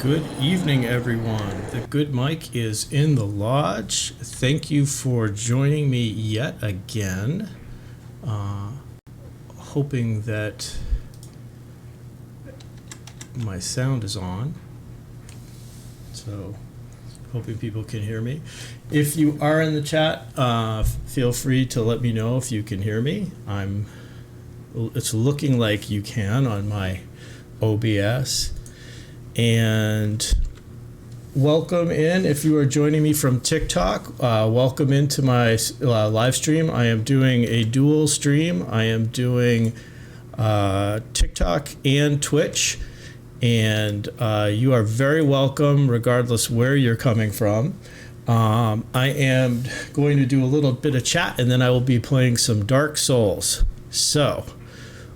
Good evening, everyone. The good Mike is in the lodge. Thank you for joining me yet again. Hoping that my sound is on. So, hoping people can hear me. If you are in the chat, feel free to let me know if you can hear me. It's looking like you can on my OBS. And welcome in if you are joining me from TikTok. Welcome into my live stream. I am doing a dual stream. I am doing TikTok and Twitch, and you are very welcome regardless where you're coming from. I am going to do a little bit of chat, and then I will be playing some Dark Souls. So,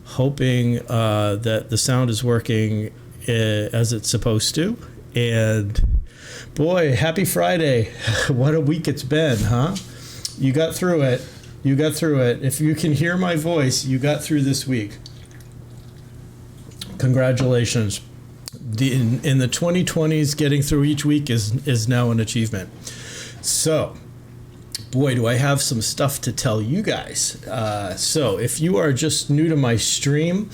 hoping that the sound is working as it's supposed to. And boy, happy Friday. What a week it's been, huh? You got through it. If you can hear my voice, you got through this week. Congratulations. In the 2020s, getting through each week is now an achievement. So, boy, do I have some stuff to tell you guys. So if you are just new to my stream,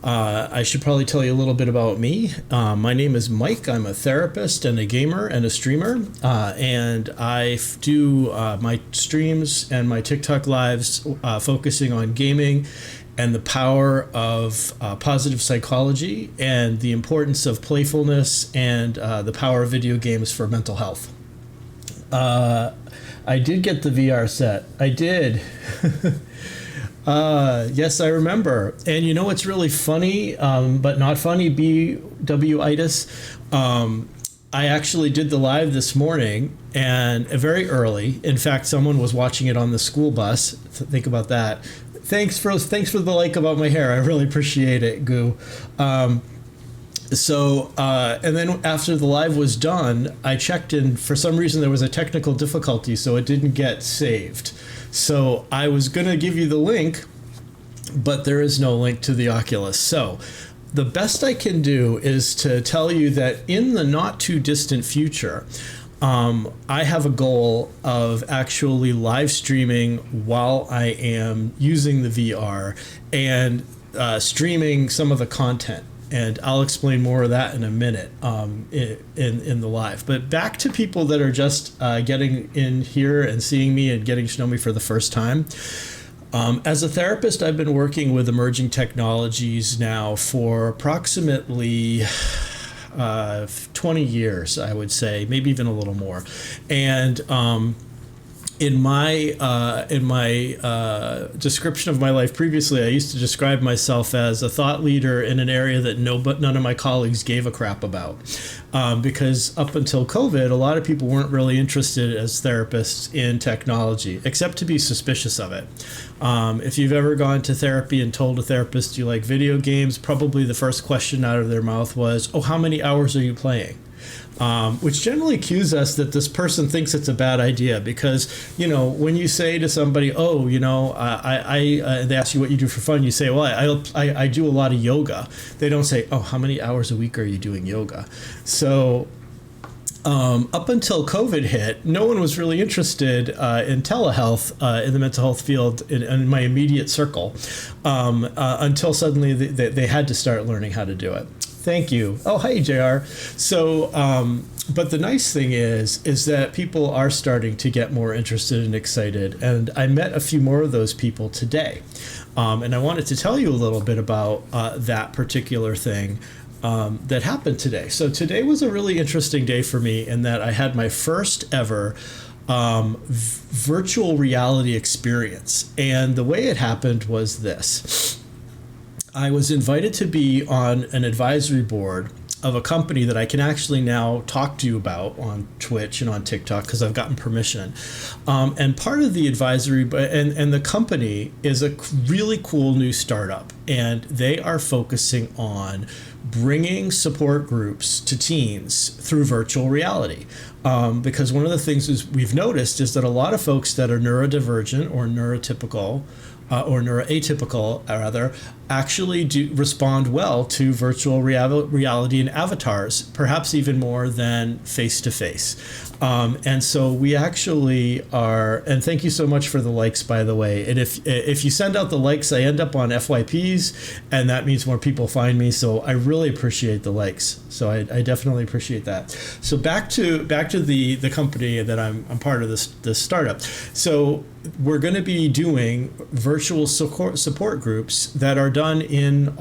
I should probably tell you a little bit about me. My name is Mike. I'm a therapist and a gamer and a streamer. And I do my streams and my TikTok lives focusing on gaming and the power of positive psychology and the importance of playfulness and the power of video games for mental health. I did get the VR set. I did. Yes, I remember. And you know what's really funny, but not funny, BW-itis? I actually did the live this morning, and very early. In fact, someone was watching it on the school bus. Think about that. Thanks for the like about my hair. I really appreciate it, Goo. And then after the live was done, I checked, and for some reason there was a technical difficulty, so it didn't get saved. So I was going to give you the link, but there is no link to the Oculus. So the best I can do is to tell you that in the not too distant future, I have a goal of actually live streaming while I am using the VR and streaming some of the content. And I'll explain more of that in a minute in the live. But back to people that are just getting in here and seeing me and getting to know me for the first time. As a therapist, I've been working with emerging technologies now for approximately 20 years, I would say, maybe even a little more. And in my description of my life previously, I used to describe myself as a thought leader in an area that none of my colleagues gave a crap about. Because up until COVID, a lot of people weren't really interested as therapists in technology, except to be suspicious of it. If you've ever gone to therapy and told a therapist you like video games, probably the first question out of their mouth was, "Oh, how many hours are you playing?" Which generally cues us that this person thinks it's a bad idea, because, you know, when you say to somebody, "Oh, you know, they ask you what you do for fun," you say, "Well, I do a lot of yoga." They don't say, "Oh, how many hours a week are you doing yoga?" So up until COVID hit, no one was really interested in telehealth in the mental health field in my immediate circle until suddenly they had to start learning how to do it. Thank you. Oh, hey, JR. So, but the nice thing is that people are starting to get more interested and excited. And I met a few more of those people today. And I wanted to tell you a little bit about that particular thing that happened today. So today was a really interesting day for me in that I had my first ever virtual reality experience. And the way it happened was this. I was invited to be on an advisory board of a company that I can actually now talk to you about on Twitch and on TikTok because I've gotten permission. And part of the advisory and the company is a really cool new startup, and they are focusing on bringing support groups to teens through virtual reality. Because one of the things we've noticed is that a lot of folks that are neurodivergent or neurotypical or neuroatypical rather, actually do respond well to virtual reality and avatars, perhaps even more than face-to-face. And so we actually are, and thank you so much for the likes, by the way. And if you send out the likes, I end up on FYPs, and that means more people find me. So I really appreciate the likes. So I definitely appreciate that. So back to the company that I'm part of, this startup. So we're going to be doing virtual support groups that are done in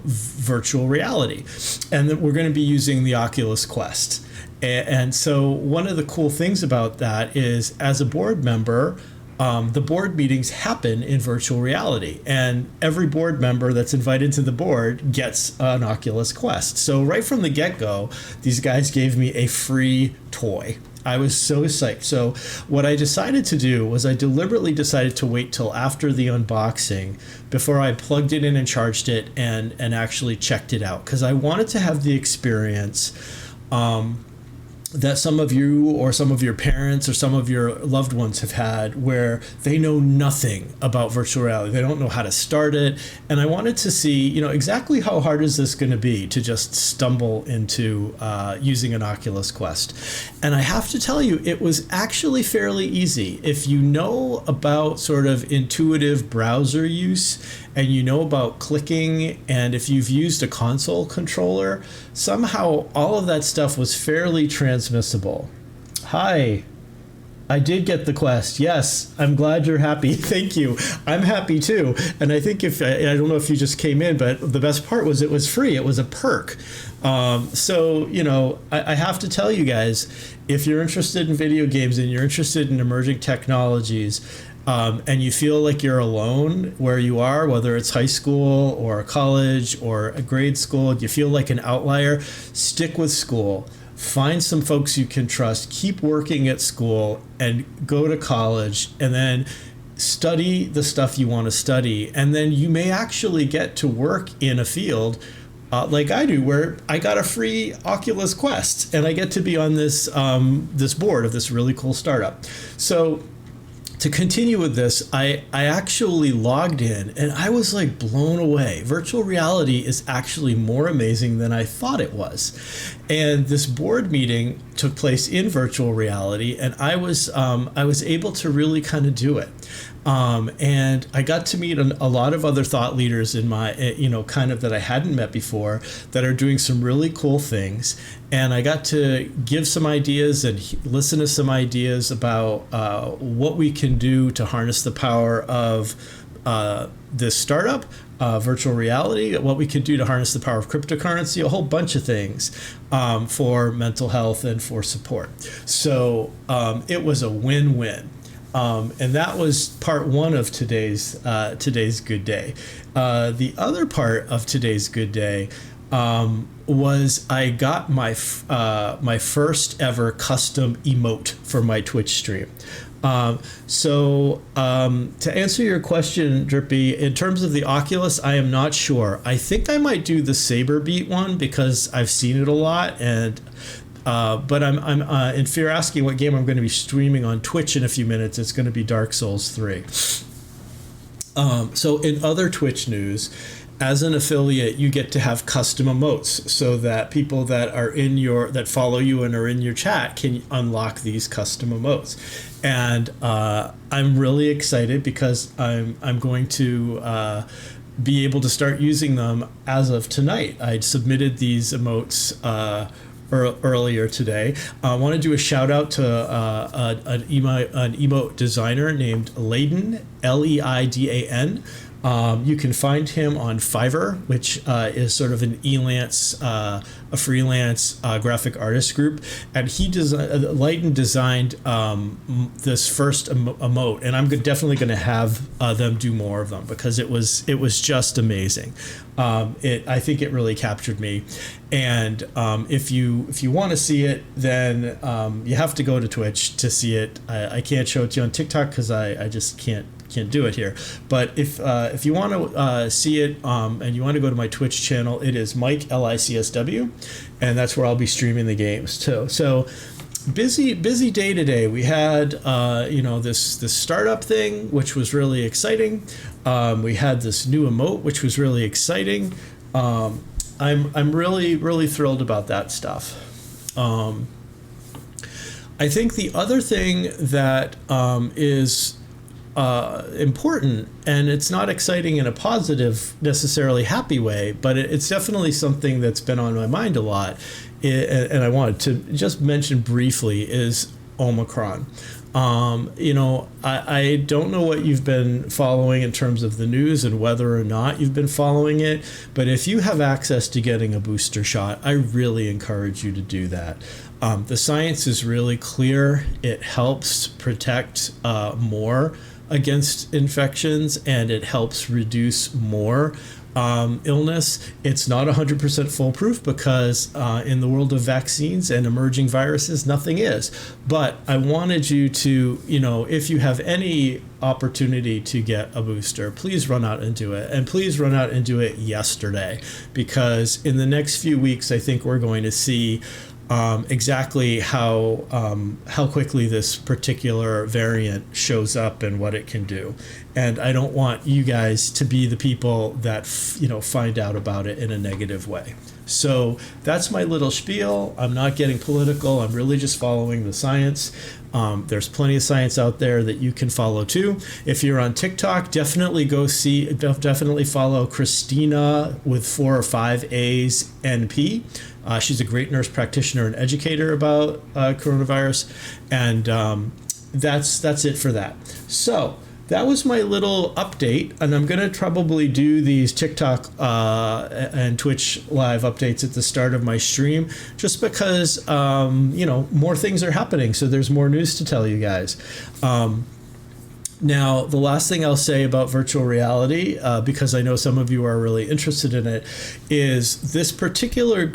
virtual reality, and that we're going to be using the Oculus Quest. And so one of the cool things about that is, as a board member, the board meetings happen in virtual reality, and every board member that's invited to the board gets an Oculus Quest. So right from the get-go, these guys gave me a free toy. I was so psyched. So what I decided to do was I deliberately decided to wait till after the unboxing before I plugged it in and charged it and actually checked it out, because I wanted to have the experience that some of you or some of your parents or some of your loved ones have had, where they know nothing about virtual reality. They don't know how to start it. And I wanted to see, exactly how hard is this going to be to just stumble into using an Oculus Quest. And I have to tell you, it was actually fairly easy. If you know about sort of intuitive browser use, and you know about clicking, and if you've used a console controller, somehow all of that stuff was fairly transmissible. Hi, I did get the Quest. Yes, I'm glad you're happy. Thank you. I'm happy too. And I think I don't know if you just came in, but the best part was it was free. It was a perk. So, I have to tell you guys, if you're interested in video games and you're interested in emerging technologies, and you feel like you're alone where you are, whether it's high school or college or a grade school, you feel like an outlier, stick with school. Find some folks you can trust, keep working at school, and go to college, and then study the stuff you want to study. And then you may actually get to work in a field like I do, where I got a free Oculus Quest, and I get to be on this board of this really cool startup. So to continue with this, I actually logged in, and I was like blown away. Virtual reality is actually more amazing than I thought it was. And this board meeting took place in virtual reality, and I was able to really kind of do it. And I got to meet a lot of other thought leaders in my, kind of that I hadn't met before, that are doing some really cool things. And I got to give some ideas and listen to some ideas about what we can do to harness the power of this startup, virtual reality, what we can do to harness the power of cryptocurrency, a whole bunch of things for mental health and for support. So it was a win-win. And that was part one of today's good day. The other part of today's good day was I got my first ever custom emote for my Twitch stream. So to answer your question, Drippy, in terms of the Oculus, I am not sure. I think I might do the Saber Beat one because I've seen it a lot, and but I'm if you're asking what game I'm going to be streaming on Twitch in a few minutes, it's going to be Dark Souls 3. So in other Twitch news, as an affiliate, you get to have custom emotes so that people that are that follow you and are in your chat can unlock these custom emotes. And I'm really excited because I'm going to be able to start using them as of tonight. I'd submitted these emotes earlier today. I want to do a shout out to an emote designer named Leidan, Leidan. You can find him on Fiverr, which is sort of an a freelance graphic artist group, and Leidan designed this first emote, and I'm definitely going to have them do more of them because it was just amazing. I think it really captured me, and if you want to see it, then you have to go to Twitch to see it. I can't show it to you on TikTok because I just can't do it here. But if you want to see it and you want to go to my Twitch channel, it is Mike LICSW, and that's where I'll be streaming the games too. So busy day today. We had this startup thing, which was really exciting. We had this new emote, which was really exciting. I'm really thrilled about that stuff. I think the other thing that is important, and it's not exciting in a positive, necessarily happy way, but it's definitely something that's been on my mind a lot, and I wanted to just mention briefly, is Omicron. I don't know what you've been following in terms of the news and whether or not you've been following it, but if you have access to getting a booster shot, I really encourage you to do that. The science is really clear. It helps protect more against infections, and it helps reduce more illness. It's not 100% foolproof because in the world of vaccines and emerging viruses, nothing is. But I wanted you to, if you have any opportunity to get a booster, please run out and do it. And please run out and do it yesterday, because in the next few weeks, I think we're going to see exactly how quickly this particular variant shows up and what it can do. And I don't want you guys to be the people that find out about it in a negative way. So that's my little spiel. I'm not getting political. I'm really just following the science. There's plenty of science out there that you can follow too. If you're on TikTok, definitely follow Christina with 4 or 5 A's NP. She's a great nurse practitioner and educator about coronavirus, and that's it for that. So that was my little update, and I'm going to probably do these TikTok and Twitch live updates at the start of my stream, just because more things are happening, so there's more news to tell you guys. Now, the last thing I'll say about virtual reality, because I know some of you are really interested in it, is this particular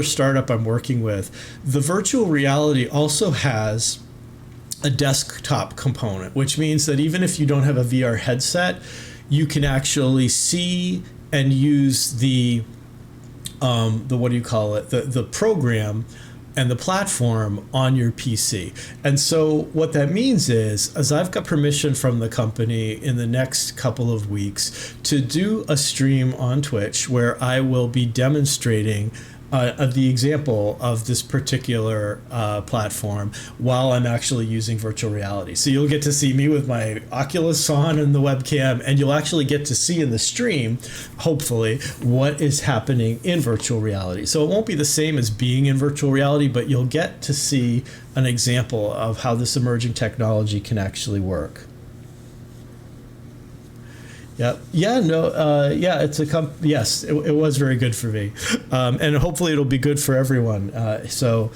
startup I'm working with. The virtual reality also has a desktop component, which means that even if you don't have a VR headset, you can actually see and use the program and the platform on your PC. And so what that means is I've got permission from the company in the next couple of weeks to do a stream on Twitch where I will be demonstrating the example of this particular platform while I'm actually using virtual reality. So you'll get to see me with my Oculus on and the webcam, and you'll actually get to see in the stream, hopefully, what is happening in virtual reality. So it won't be the same as being in virtual reality, but you'll get to see an example of how this emerging technology can actually work. Yeah. Yeah. No. It's yes. It was very good for me, and hopefully it'll be good for everyone. So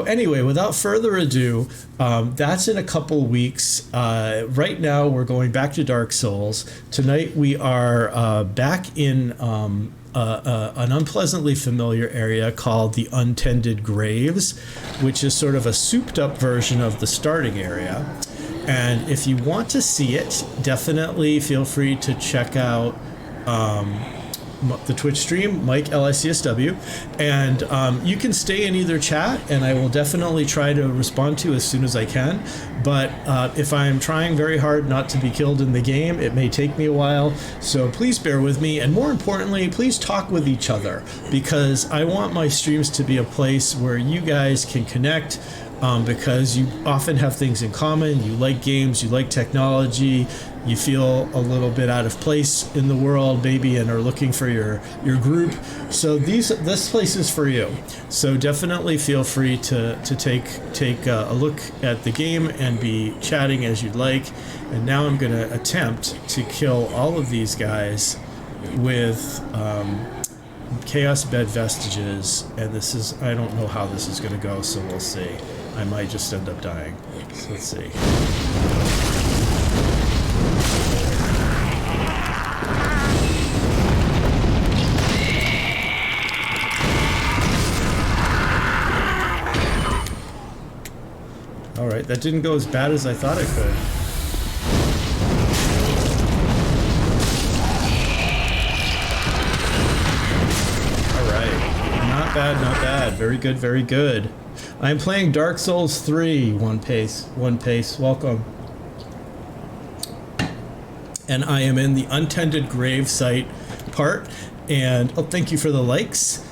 anyway, without further ado, that's in a couple weeks. Right now, we're going back to Dark Souls. Tonight we are back in an unpleasantly familiar area called the Untended Graves, which is sort of a souped-up version of the starting area. And if you want to see it, definitely feel free to check out the Twitch stream, Mike LICSW, and you can stay in either chat, and I will definitely try to respond to as soon as I can. But if I'm trying very hard not to be killed in the game, it may take me a while, so please bear with me, and more importantly, please talk with each other, because I want my streams to be a place where you guys can connect. Because you often have things in common. You like games, you like technology, you feel a little bit out of place in the world, maybe, and are looking for your group. So this place is for you. So definitely feel free to take a look at the game and be chatting as you'd like. And now I'm going to attempt to kill all of these guys with Chaos Bed Vestiges, and I don't know how this is going to go, so we'll see. I might just end up dying. So let's see. All right, that didn't go as bad as I thought it could. All right, not bad, not bad. Very good, very good. I'm playing Dark Souls 3, One Pace. Welcome. And I am in the untended grave site part. And thank you for the likes.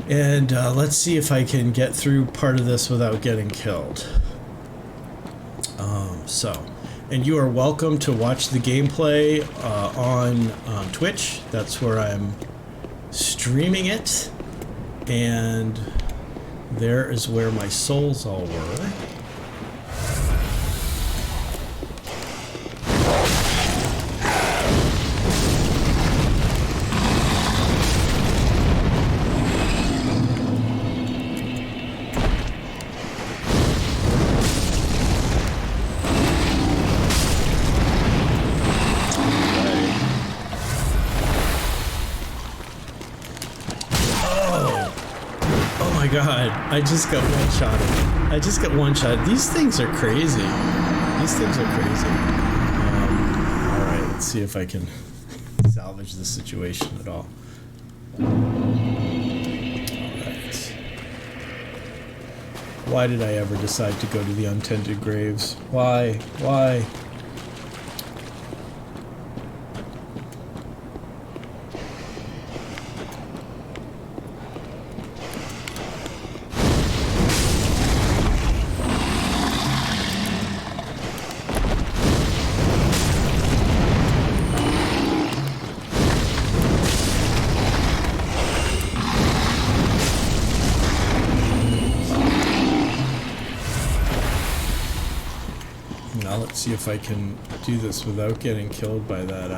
And let's see if I can get through part of this without getting killed. And you are welcome to watch the gameplay on Twitch. That's where I'm streaming it. And there is where my souls all were. God, I just got one-shotted. These things are crazy. Alright, let's see if I can salvage this situation at all. Alright. Why did I ever decide to go to the untended graves? Why? See if I can do this without getting killed by that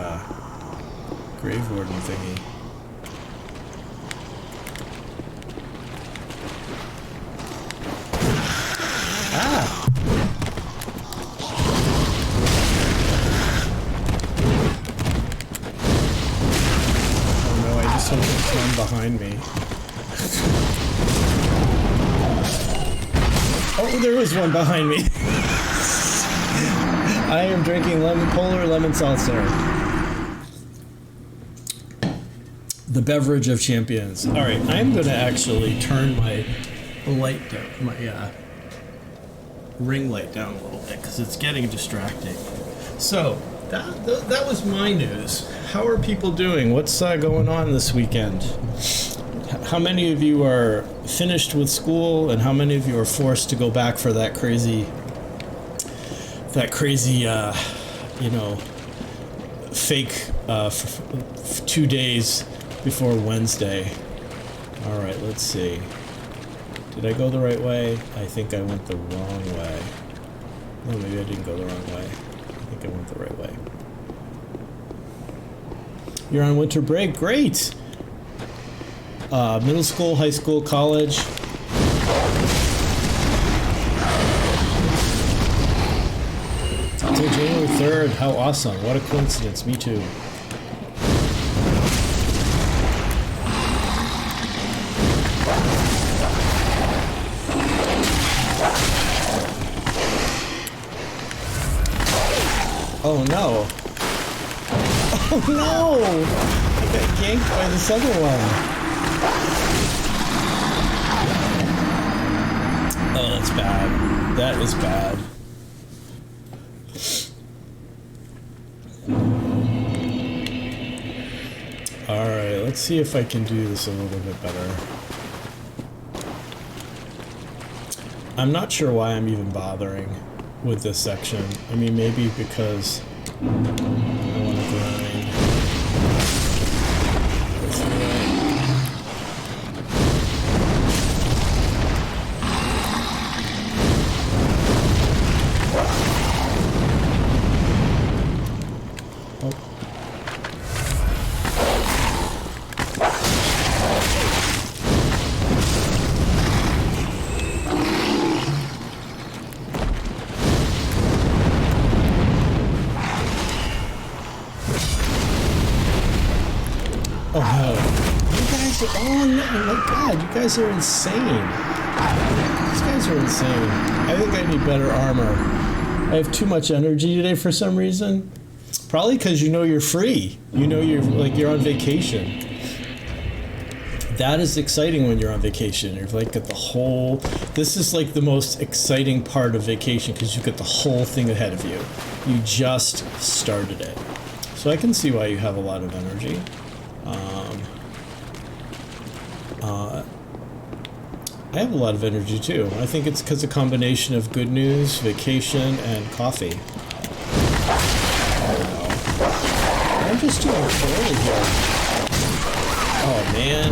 grave warden thingy. Ah! Oh no, I just hope there's one behind me. Oh, there was one behind me. I am drinking polar lemon seltzer. The beverage of champions. All right, I'm going to actually turn my light down, my ring light down a little bit because it's getting distracting. So that was my news. How are people doing? What's going on this weekend? How many of you are finished with school, and how many of you are forced to go back for that crazy, fake 2 days before Wednesday? All right, let's see. Did I go the right way? I think I went the wrong way. No, maybe I didn't go the wrong way. I think I went the right way. You're on winter break. Great. Middle school, high school, college. Until January 3rd. How awesome. What a coincidence. Me too. Oh no. Oh no! I got ganked by this other one. Oh, that's bad. That is bad. Alright, let's see if I can do this a little bit better. I'm not sure why I'm even bothering with this section. I mean, maybe because I want to grind. Oh no, my god, you guys are insane. These guys are insane. I think I need better armor. I have too much energy today for some reason. Probably because you know you're free. You know you're on vacation. That is exciting when you're on vacation. You're like got the whole. This is like the most exciting part of vacation because you get the whole thing ahead of you. You just started it, so I can see why you have a lot of energy. I have a lot of energy too. I think it's because a combination of good news, vacation, and coffee. I'm just too early here. Oh man,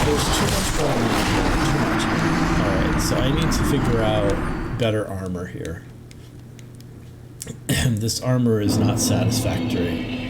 there's too much going on here. Too much. All right, so I need to figure out better armor here. This armor is not satisfactory.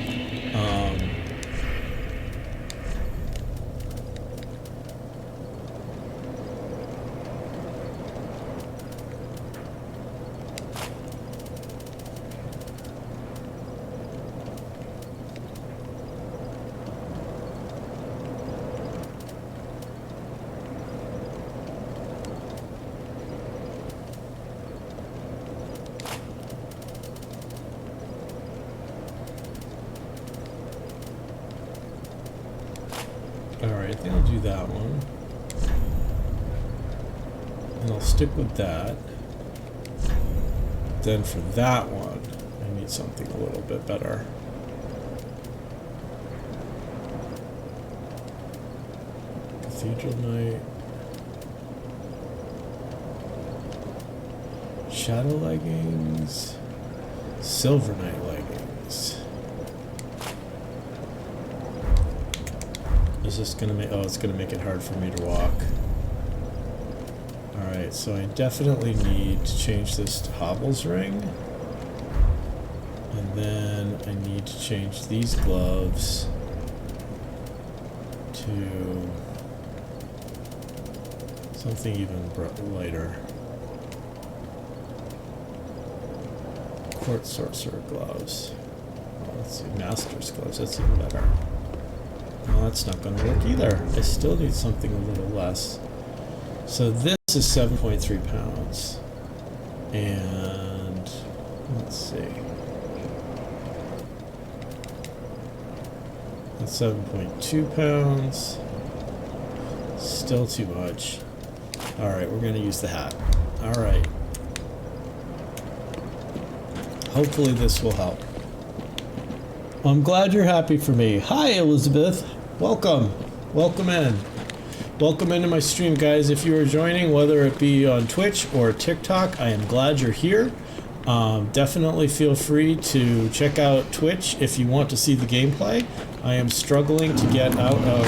Alright, I think I'll do that one. And I'll stick with that. Then for that one, I need something a little bit better. Cathedral Knight. Shadow leggings. Silver Knight leggings. Is this gonna make, oh, it's gonna make it hard for me to walk. Alright, so I definitely need to change this to Hobble's ring. And then I need to change these gloves to something even lighter. Court Sorcerer gloves. Oh, let's see, Master's gloves, that's even better. Well, that's not going to work either. I still need something a little less. So this is 7.3 pounds. And let's see. That's 7.2 pounds. Still too much. Alright, we're going to use the hat. Alright. Hopefully this will help. Well, I'm glad you're happy for me. Hi, Elizabeth. Welcome. Welcome in. Welcome into my stream, guys. If you are joining, whether it be on Twitch or TikTok, I am glad you're here. Definitely feel free to check out Twitch if you want to see the gameplay. I am struggling to get out of...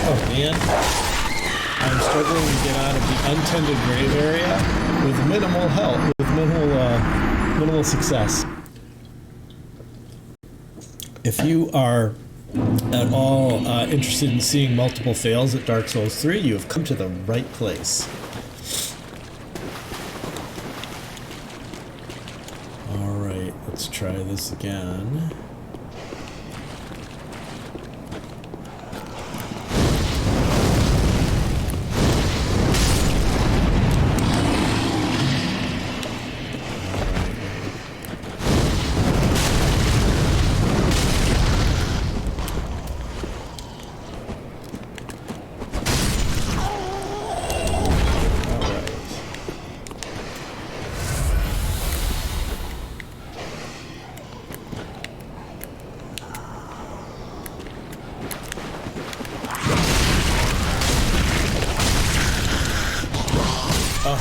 oh, man. I'm struggling to get out of the untended grave area with minimal help, with minimal success. If you are at all interested in seeing multiple fails at Dark Souls 3, you have come to the right place. Alright, let's try this again.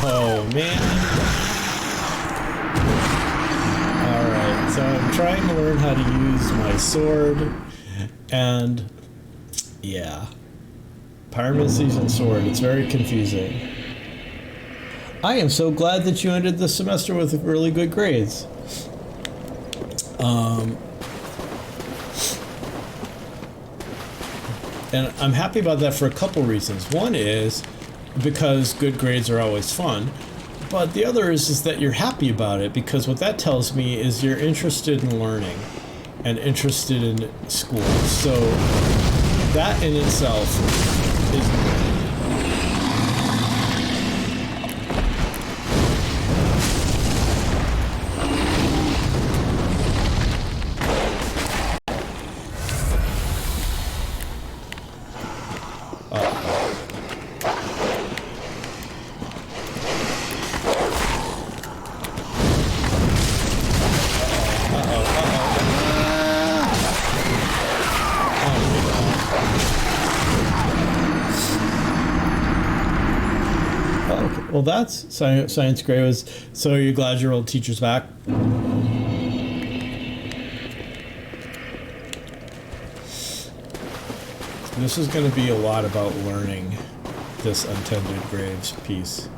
Oh, man. Alright, so I'm trying to learn how to use my sword, and yeah. Pyromancy's and sword, it's very confusing. I am so glad that you ended the semester with really good grades. And I'm happy about that for a couple reasons. One is because good grades are always fun, but the other is that you're happy about it, because what that tells me is you're interested in learning and interested in school. So that in itself is Oh, okay. Well, that's science grade was. So, are you glad your old teacher's back? This is going to be a lot about learning this untended graves piece.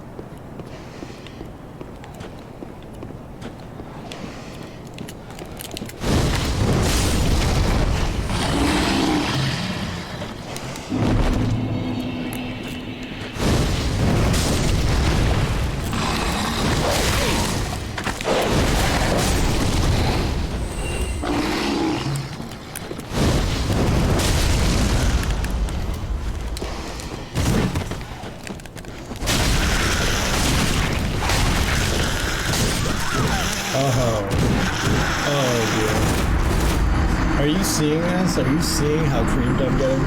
Are you seeing this? Are you seeing how creamed I'm getting?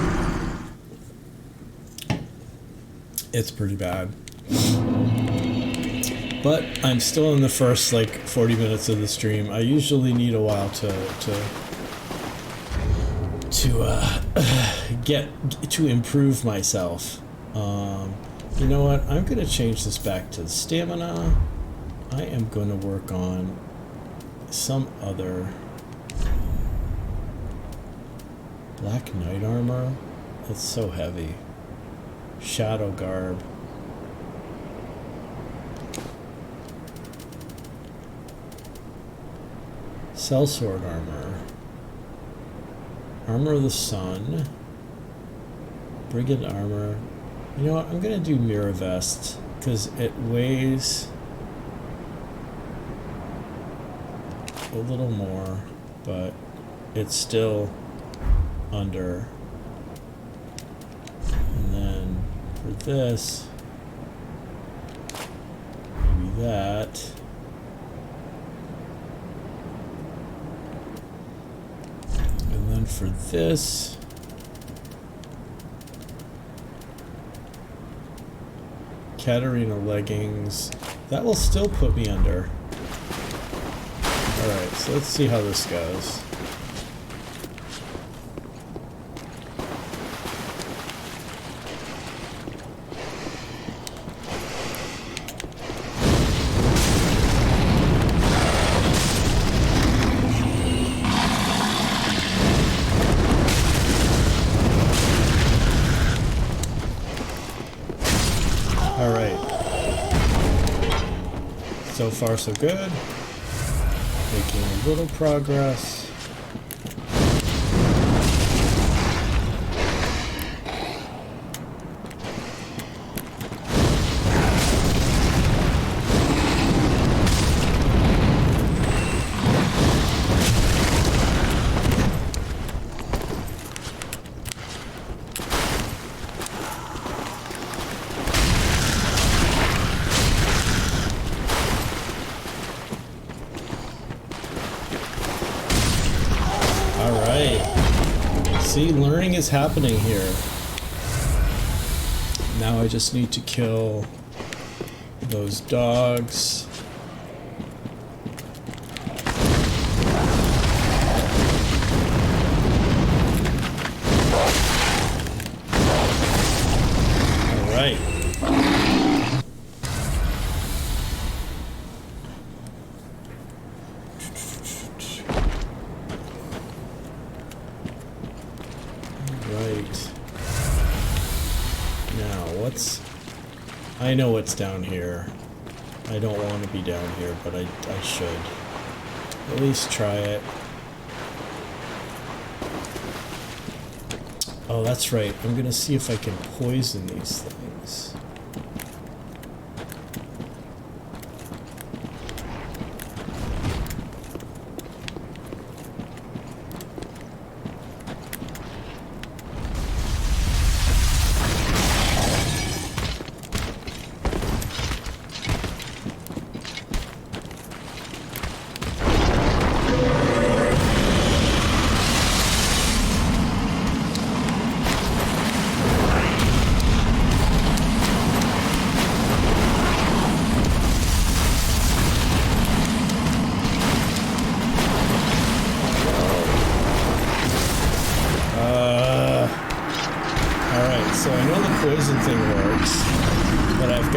It's pretty bad. But I'm still in the first like 40 minutes of the stream. I usually need a while to get to improve myself. You know what? I'm gonna change this back to stamina. I am gonna work on some other Black Knight armor. That's so heavy. Shadow garb. Sellsword armor. Armor of the Sun. Brigand armor. You know what? I'm gonna do mirror vest because it weighs a little more, but it's still under. And then for this, maybe that. And then for this, Katarina leggings. That will still put me under. Alright, so let's see how this goes. So far, so good. Making a little progress. See, learning is happening here. Now I just need to kill those dogs. All right. I know what's down here. I don't want to be down here, but I should. At least try it. Oh, that's right. I'm gonna see if I can poison these things.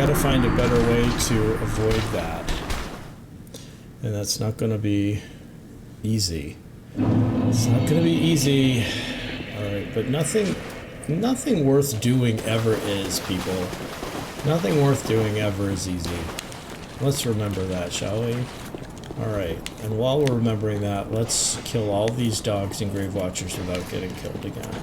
got to find a better way to avoid that. And that's not going to be easy. It's not going to be easy. All right, but nothing worth doing ever is, people. Nothing worth doing ever is easy. Let's remember that, shall we? All right, and while we're remembering that, let's kill all these dogs and grave watchers without getting killed again.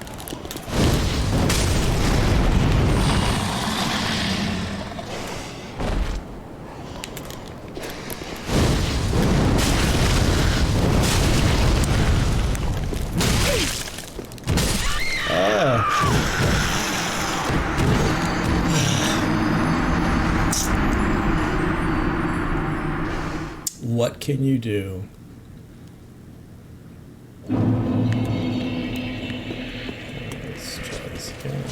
What can you do? Let's try this again.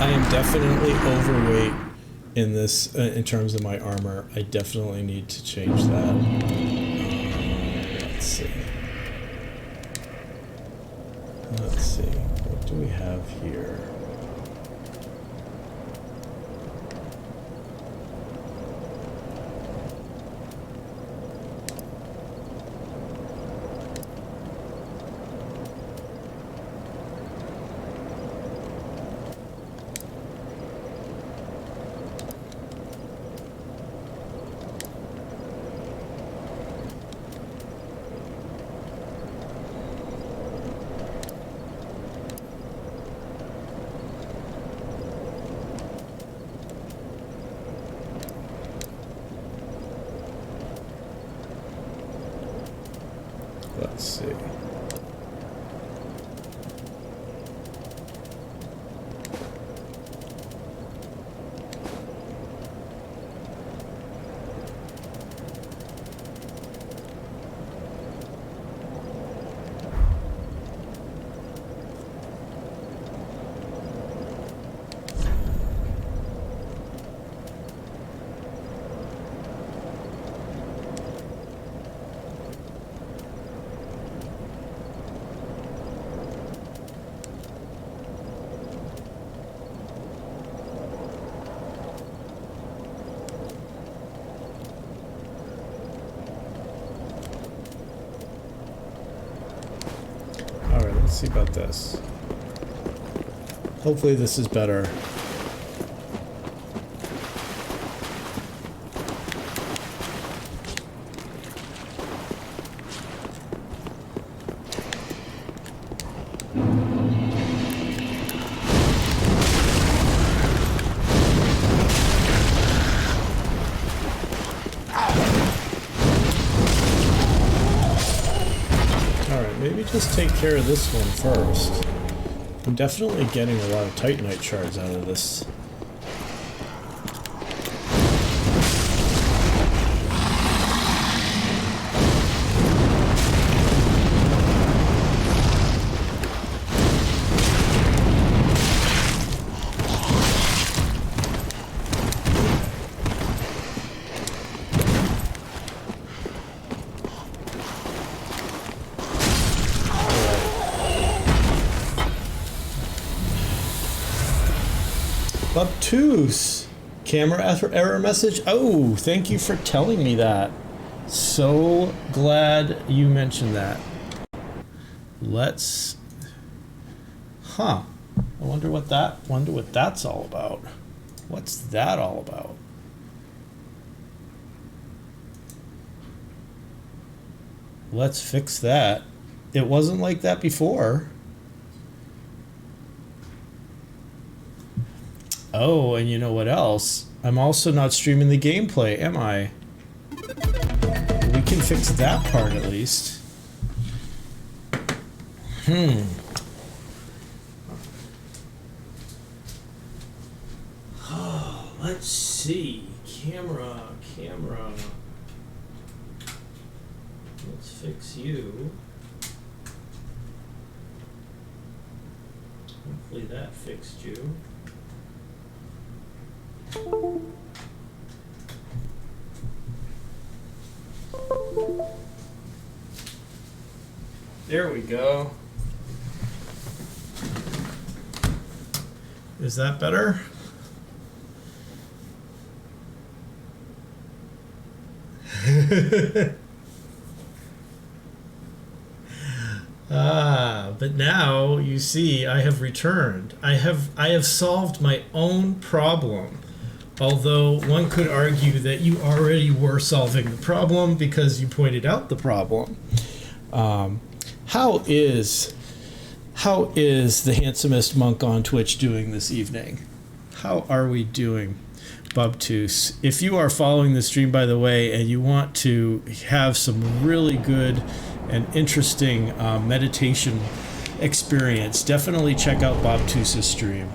I am definitely overweight in this, in terms of my armor. I definitely need to change that. Let's see. Let's see. What do we have here? Let's see. Let's see about this. Hopefully this is better. Maybe just take care of this one first. I'm definitely getting a lot of Titanite shards out of this. Obtuse. Camera error message. Oh, thank you for telling me that. So glad you mentioned that. Let's. Huh. I wonder what that's all about. What's that all about? Let's fix that. It wasn't like that before. Oh, and you know what else? I'm also not streaming the gameplay, am I? We can fix that part at least. Oh, let's see. Camera. Let's fix you. Hopefully that fixed you. There we go. Is that better? But now you see I have returned. I have solved my own problem. Although one could argue that you already were solving the problem because you pointed out the problem. How is the handsomest monk on Twitch doing this evening? How are we doing, Bubtus? If you are following the stream, by the way, and you want to have some really good and interesting meditation experience, definitely check out Bobtus's stream.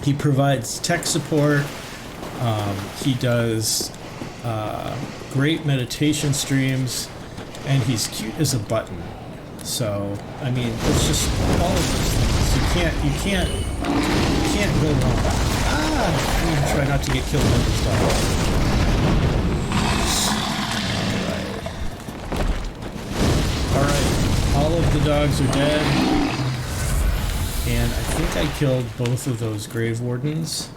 He provides tech support. He does great meditation streams, and he's cute as a button. So, I mean, it's just all of those things. You can't go wrong. I'm gonna try not to get killed by this dog. All right. All of the dogs are dead. And I think I killed both of those grave wardens.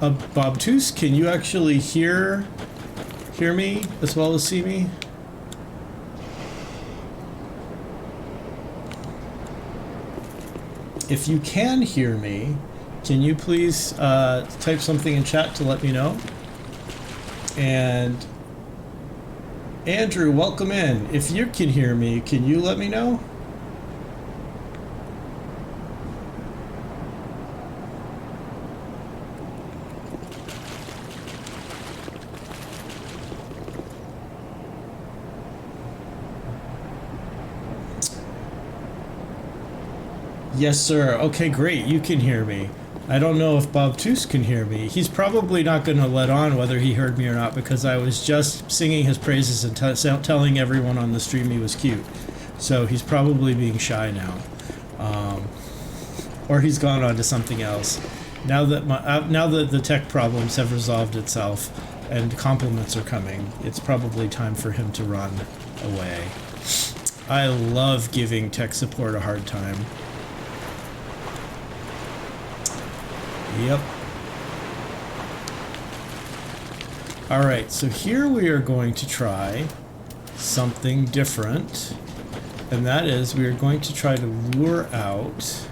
Bobtus, can you actually hear me as well as see me? If you can hear me, can you please type something in chat to let me know? And Andrew, welcome in. If you can hear me, can you let me know? Yes, sir. Okay, great. You can hear me. I don't know if Bobtus can hear me. He's probably not going to let on whether he heard me or not because I was just singing his praises and telling everyone on the stream he was cute. So he's probably being shy now. Or he's gone on to something else. Now that the tech problems have resolved itself and compliments are coming, it's probably time for him to run away. I love giving tech support a hard time. Yep. Alright, so here we are going to try something different. And that is we are going to try to lure out...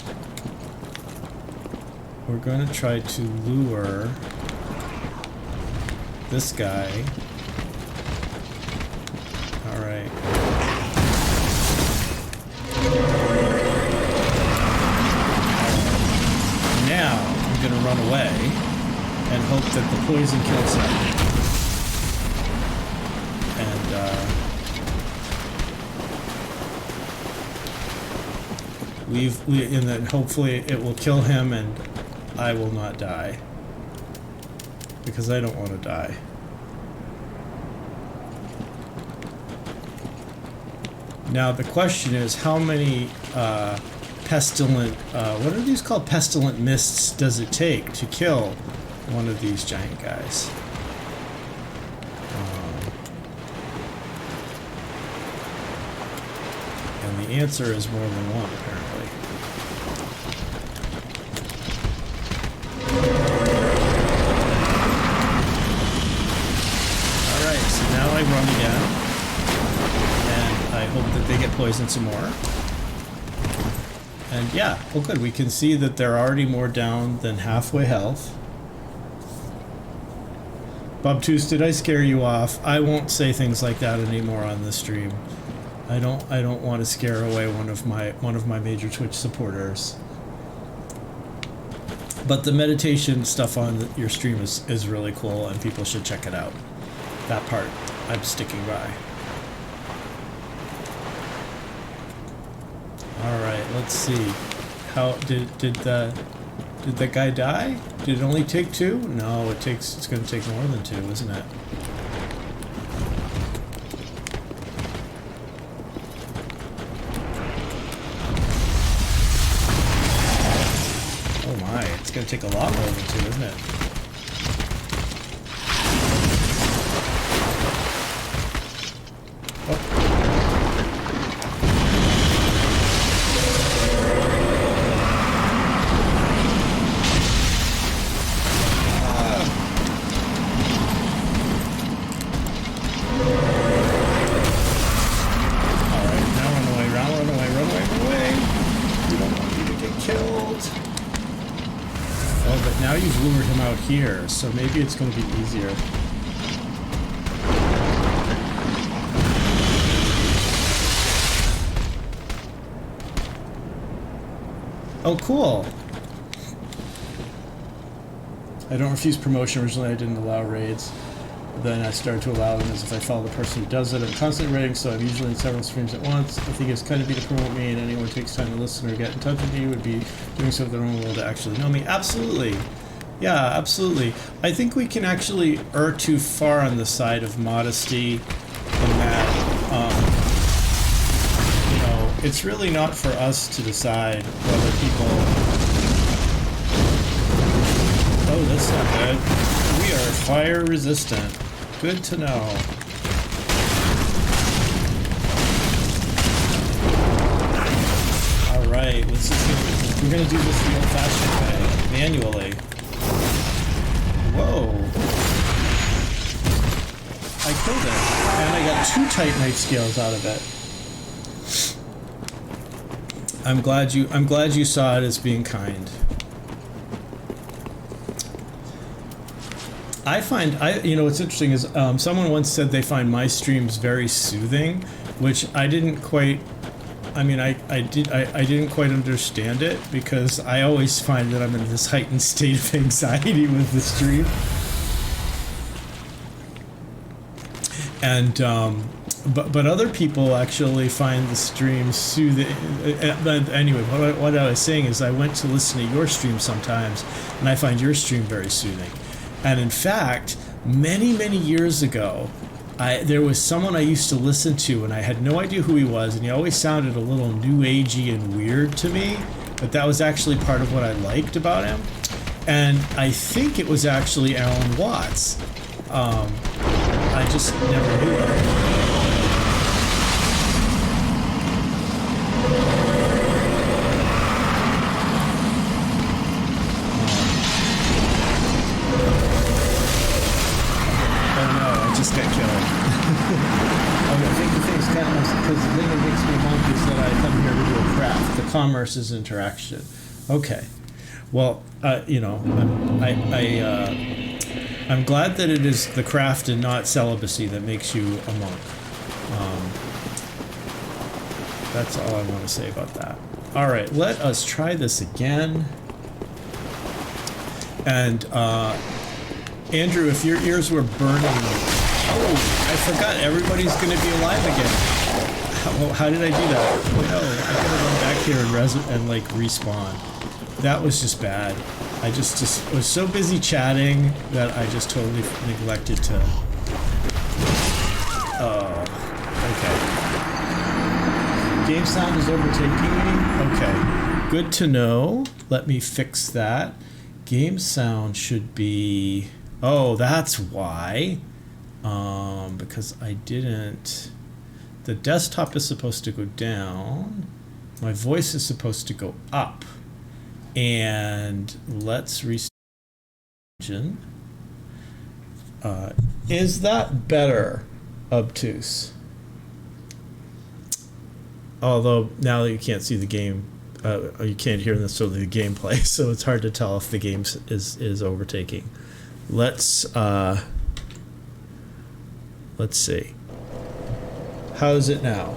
We're going to try to lure this guy. Alright. Now, I'm going to run away and hope that the poison kills him. And then hopefully it will kill him and I will not die. Because I don't want to die. Now the question is, how many pestilent, what are these called? Pestilent mists does it take to kill one of these giant guys? And the answer is more than one, apparently. Alright, so now I run again. And I hope that they get poisoned some more. And yeah, well good, we can see that they're already more down than halfway health. Bobtus, did I scare you off? I won't say things like that anymore on this stream. I don't want to scare away one of my major Twitch supporters. But the meditation stuff on your stream is really cool, and people should check it out. That part I'm sticking by. All right, let's see. How did the guy die? Did it only take 2? No, it's going to take more than 2, isn't it? Oh my, it's going to take a lot more than 2, isn't it? Here, so maybe it's going to be easier. Oh, cool. I don't refuse promotion. Originally, I didn't allow raids. Then I started to allow them as if I follow the person who does it. I'm constantly raiding, so I'm usually in several streams at once. I think it's kind of be to promote me, and anyone who takes time to listen or get in touch with me would be doing so with their own will to actually know me. Absolutely. Yeah, absolutely. I think we can actually err too far on the side of modesty in that, you know, it's really not for us to decide whether people... Oh, that's not good. We are fire resistant. Good to know. All right, we're gonna do this the old-fashioned way, manually. Whoa. I killed it. And I got 2 titanite scales out of it. I'm glad you saw it as being kind. You know, what's interesting is someone once said they find my streams very soothing, which I didn't quite. I mean, I didn't quite understand it, because I always find that I'm in this heightened state of anxiety with the stream. And but other people actually find the stream soothing. But anyway, what I was saying is I went to listen to your stream sometimes, and I find your stream very soothing. And in fact, many years ago, there was someone I used to listen to, and I had no idea who he was, and he always sounded a little new agey and weird to me, but that was actually part of what I liked about him. And I think it was actually Alan Watts. I just never knew him. Just got killed. I think the thing's kind of, because the thing that makes me monk is that I come here to do a craft. The commerce is interaction. Okay. Well, you know, I'm glad that it is the craft and not celibacy that makes you a monk. That's all I want to say about that. All right, let us try this again. And Andrew, if your ears were burning. Oh, I forgot everybody's going to be alive again. How did I do that? Oh no, I gotta run back here and like respawn. That was just bad. I just was so busy chatting that I just totally neglected to. Okay. Game sound is overtaking me. Okay, good to know. Let me fix that. Game sound should be. Oh, that's why. Because I didn't. The desktop is supposed to go down. My voice is supposed to go up. And let's restart. Is that better, Obtuse? Although now that you can't see the game, you can't hear necessarily the gameplay, so it's hard to tell if the game is overtaking. Let's see. How is it now?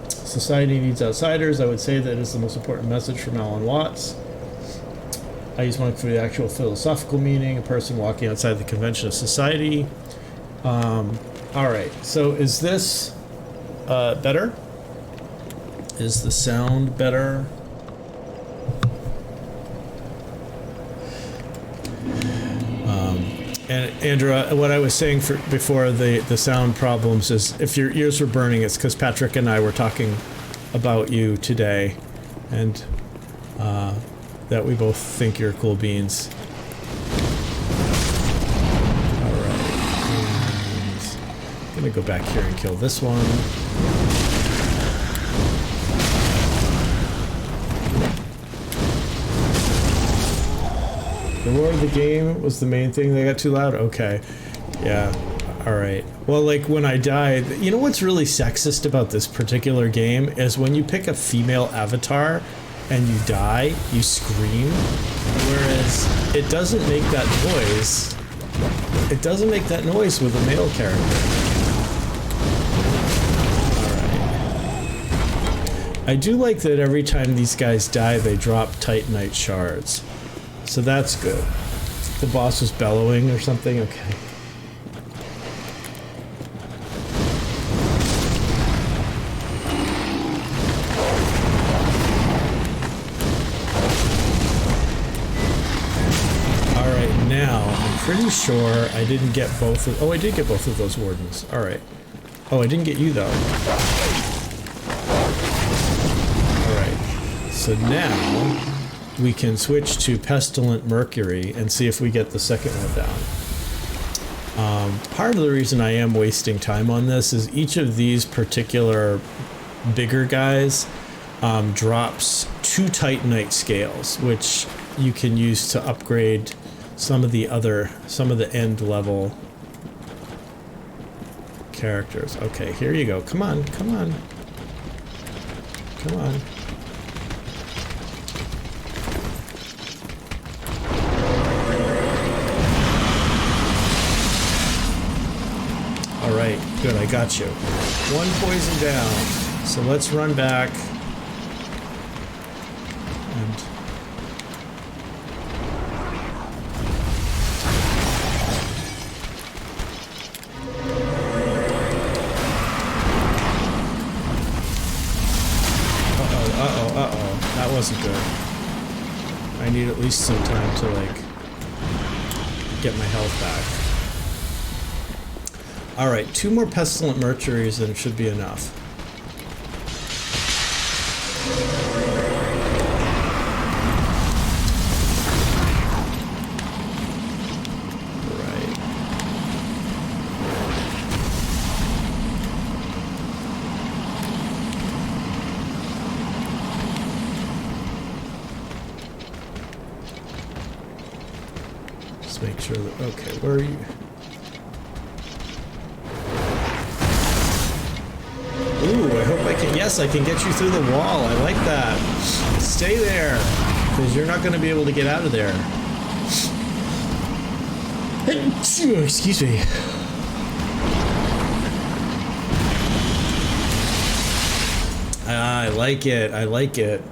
Society needs outsiders. I would say that is the most important message from Alan Watts. I use monk for the actual philosophical meaning, a person walking outside the convention of society. All right, so is this better? Is the sound better? And Andrew, what I was saying before the sound problems is if your ears were burning, it's because Patrick and I were talking about you today, and that we both think you're cool beans. All right, and I'm gonna go back here and kill this one. The roar of the game was the main thing that got too loud? Okay. Yeah. Alright. Well, like, when I died... You know what's really sexist about this particular game is when you pick a female avatar and you die, you scream. Whereas it doesn't make that noise. It doesn't make that noise with a male character. Alright. I do like that every time these guys die, they drop Titanite shards. So that's good. The boss was bellowing or something? Okay. Alright, now, I'm pretty sure I didn't get both of... Oh, I did get both of those wardens. Alright. Oh, I didn't get you, though. Alright. So now... we can switch to Pestilent Mercury and see if we get the second one down. Part of the reason I am wasting time on this is each of these particular bigger guys drops 2 Titanite scales, which you can use to upgrade some of the end level characters. Okay, here you go. Come on, come on. Come on. Alright, good, I got you. 1 poison down. So let's run back. And... Uh-oh. That wasn't good. I need at least some time to, like, get my health back. Alright, 2 more Pestilent Mercuries and it should be enough. Right. Just make sure that... Okay, where are you? Ooh, I hope I can... Yes, I can get you through the wall. I like that. Stay there, because you're not going to be able to get out of there. Excuse me. I like it. I like it.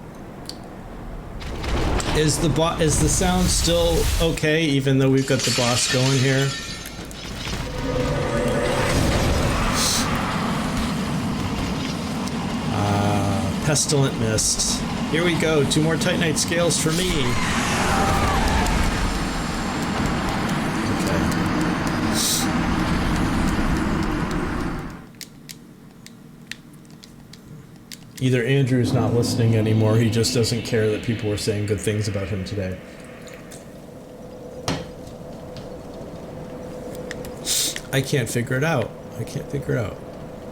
Is the sound still okay, even though we've got the boss going here? Pestilent Mist. Here we go. 2 more Titanite scales for me. Okay. Either Andrew's not listening anymore, he just doesn't care that people were saying good things about him today. I can't figure it out. I can't figure it out.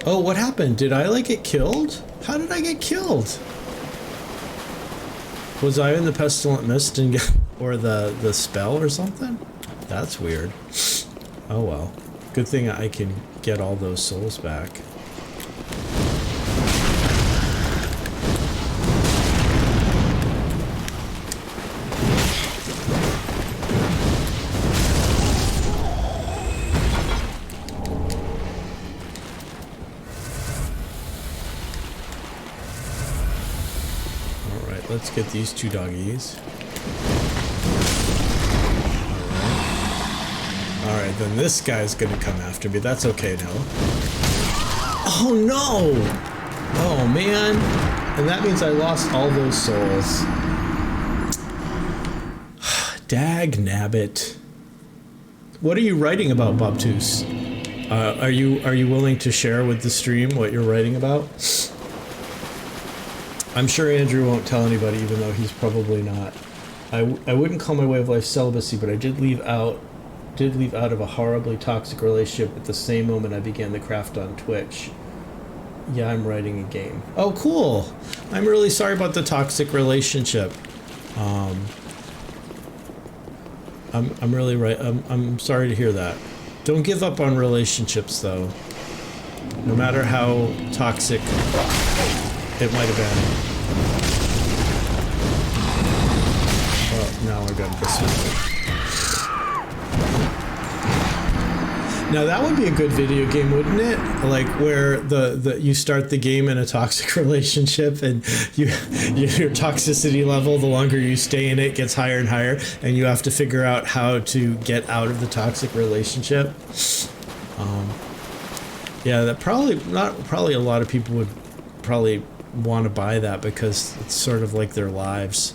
Oh, what happened? Did I, like, get killed? How did I get killed? Was I in the Pestilent Mist and get, or the spell or something? That's weird. Oh well. Good thing I can get all those souls back. Let's get these 2 doggies. Alright, then this guy's gonna come after me. That's okay now. Oh no! Oh man. And that means I lost all those souls. Dag nabbit. What are you writing about, Bobtuse? Are you willing to share with the stream what you're writing about? I'm sure Andrew won't tell anybody, even though he's probably not. I wouldn't call my way of life celibacy, but I did leave out of a horribly toxic relationship at the same moment I began the craft on Twitch. Yeah, I'm writing a game. Oh, cool. I'm really sorry about the toxic relationship. I'm really right. I'm sorry to hear that. Don't give up on relationships, though. No matter how toxic it might have been. Oh, now I got this one. Now that would be a good video game, wouldn't it? Like where the you start the game in a toxic relationship, and your toxicity level, the longer you stay in it, gets higher and higher, and you have to figure out how to get out of the toxic relationship. Yeah, that probably a lot of people would probably want to buy that because it's sort of like their lives.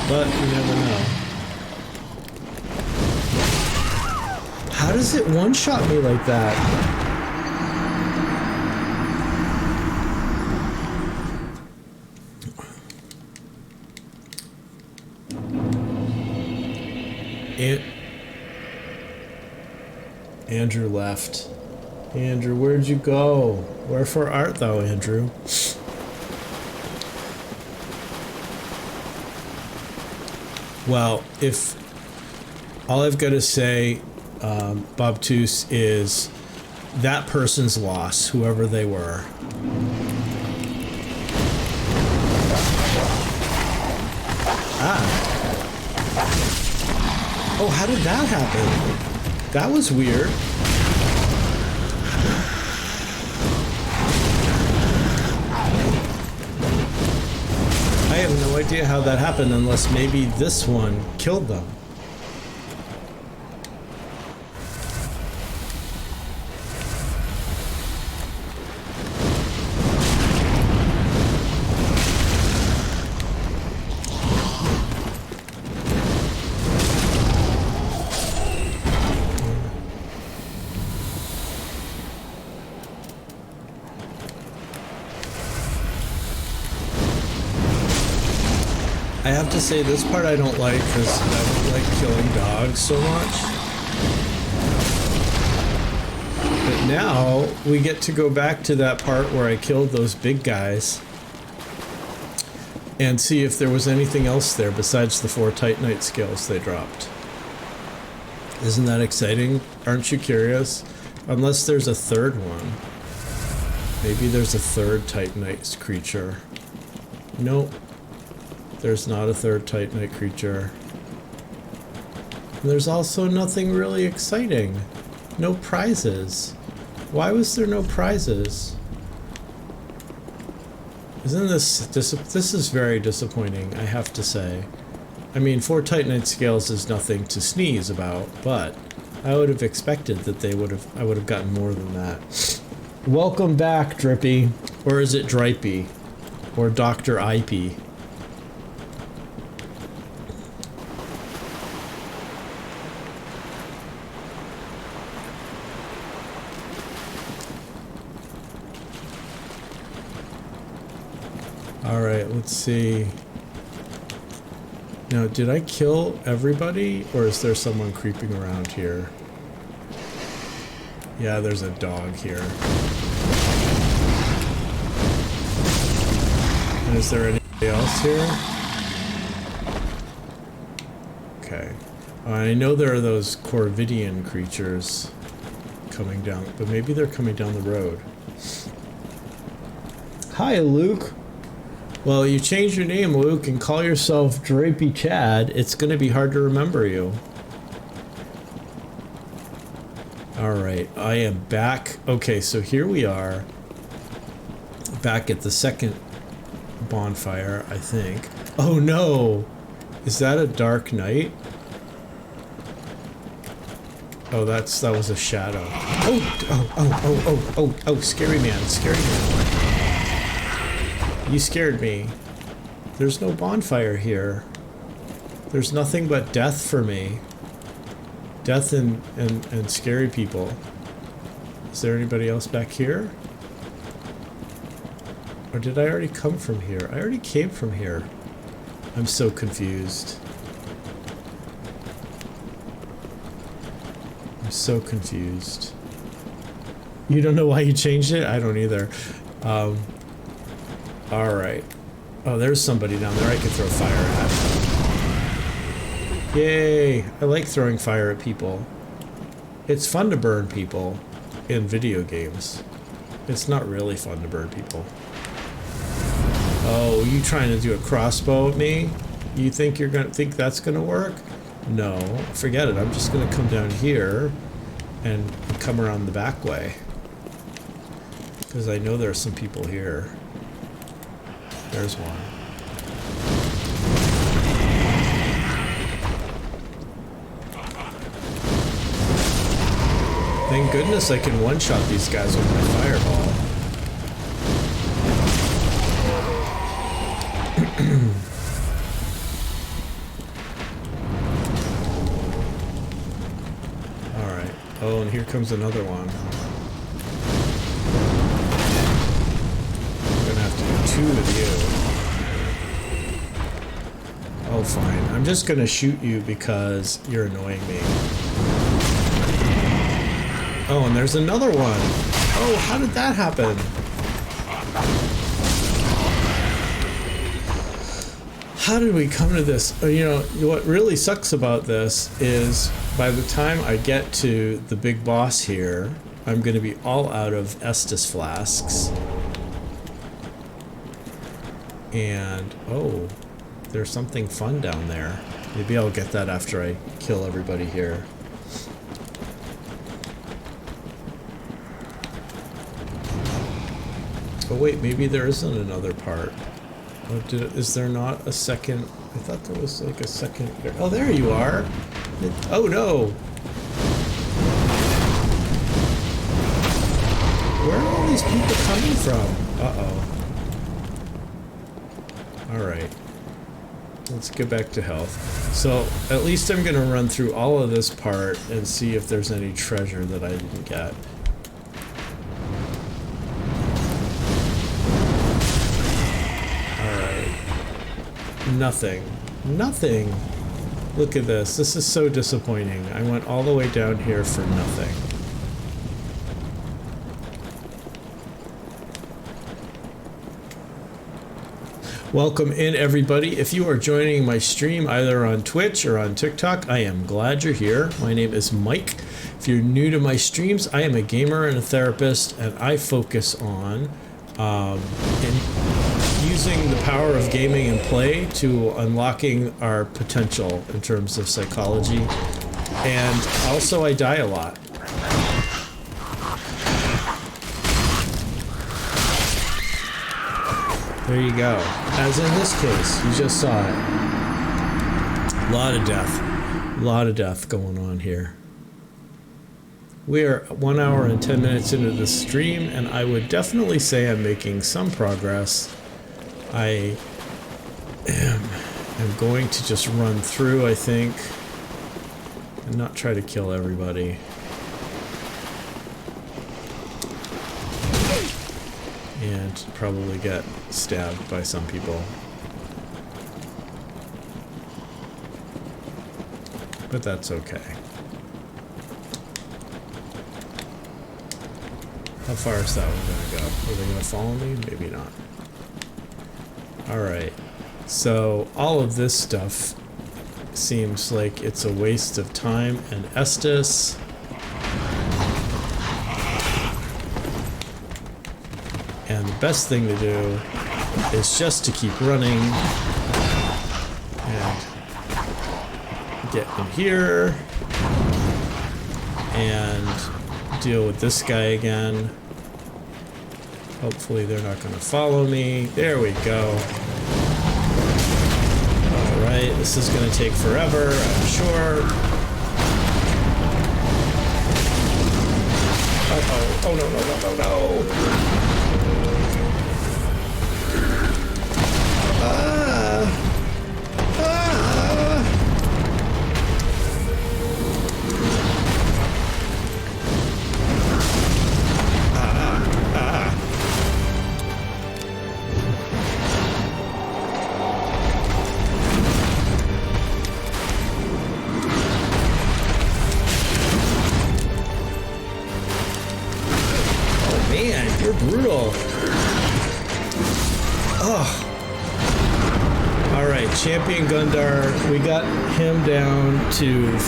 But you never know. How does it one-shot me like that? Andrew left. Andrew, where'd you go? Wherefore art thou, Andrew? Well, if all I've got to say, Bobtuse, is that person's loss, whoever they were. Ah. Oh, how did that happen? That was weird. I have no idea how that happened unless maybe this one killed them. I have to say, this part I don't like because I don't like killing dogs so much. But now we get to go back to that part where I killed those big guys and see if there was anything else there besides the 4 Titanite scales they dropped. Isn't that exciting? Aren't you curious? Unless there's a third one. Maybe there's a third Titanite creature. Nope. There's not a third Titanite creature. And there's also nothing really exciting. No prizes. Why was there no prizes? Isn't this is very disappointing, I have to say. I mean, 4 Titanite scales is nothing to sneeze about, but I would have expected that I would have gotten more than that. Welcome back, Drippy. Or is it Dripey? Or Dr. Ipey? Alright, let's see. Now, did I kill everybody, or is there someone creeping around here? Yeah, there's a dog here. And is there anybody else here? Okay. I know there are those Corvidian creatures coming down, but maybe they're coming down the road. Hi, Luke. Well, you changed your name, Luke, and call yourself Drapey Chad. It's going to be hard to remember you. Alright, I am back. Okay, so here we are. Back at the second bonfire, I think. Oh no! Is that a dark night? Oh, that was a shadow. Oh, scary man, scary man. You scared me. There's no bonfire here. There's nothing but death for me. Death and scary people. Is there anybody else back here? Or did I already come from here? I already came from here. I'm so confused. I'm so confused. You don't know why you changed it? I don't either. Alright. Oh, there's somebody down there I can throw fire at. Yay! I like throwing fire at people. It's fun to burn people in video games. It's not really fun to burn people. Oh, you trying to do a crossbow at me? You think you're gonna think that's gonna work? No, forget it. I'm just gonna come down here and come around the back way. Because I know there's some people here. There's one. Thank goodness I can one-shot these guys with my fireball. Alright. Oh, and here comes another one. I'm gonna have to do 2 with you. Oh, fine. I'm just gonna shoot you because you're annoying me. Oh, and there's another one. Oh, how did that happen? How did we come to this? You know, what really sucks about this is by the time I get to the big boss here, I'm going to be all out of Estus flasks. And, oh, there's something fun down there. Maybe I'll get that after I kill everybody here. Oh wait, maybe there isn't another part. Oh, is there not a second? I thought there was like a second. Oh, there you are. Oh no. Where are all these people coming from? Uh-oh. Alright. Let's get back to health. So, at least I'm gonna run through all of this part and see if there's any treasure that I didn't get. Nothing. Nothing. Look at this. This is so disappointing. I went all the way down here for nothing. Welcome in, everybody. If you are joining my stream either on Twitch or on TikTok, I am glad you're here. My name is Mike. If you're new to my streams, I am a gamer and a therapist, and I focus on using the power of gaming and play to unlocking our potential in terms of psychology. And also I die a lot. There you go. As in this case, you just saw it. A lot of death. A lot of death going on here. We are 1 hour and 10 minutes into the stream, and I would definitely say I'm making some progress. I am going to just run through, I think, and not try to kill everybody. And probably get stabbed by some people. But that's okay. How far is that one gonna go? Are they gonna follow me? Maybe not. Alright, so all of this stuff seems like it's a waste of time and Estus. And the best thing to do is just to keep running and get in here and deal with this guy again. Hopefully they're not going to follow me. There we go. Alright, This is going to take forever, I'm sure. Uh-oh. Oh, no, no, no, no, no. Man, you're brutal. Oh. All right, Champion Gundar, we got him down to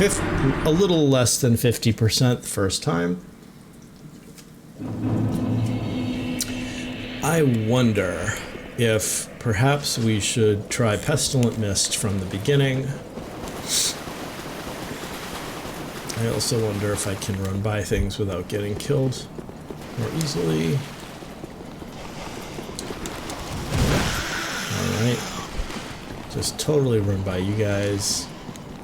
a little less than 50% the first time. I wonder if perhaps we should try Pestilent Mist from the beginning. I also wonder if I can run by things without getting killed more easily. Alright. Just totally run by you guys.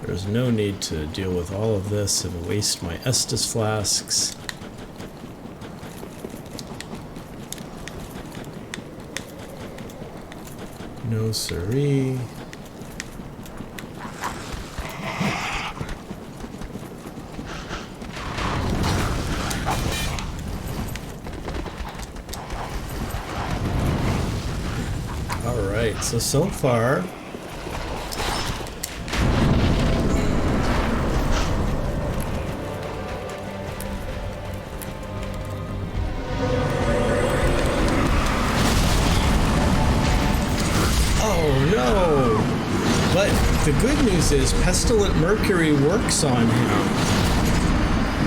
There's no need to deal with all of this and waste my Estus flasks. No siree. So far, oh no! But the good news is Pestilent Mercury works on him.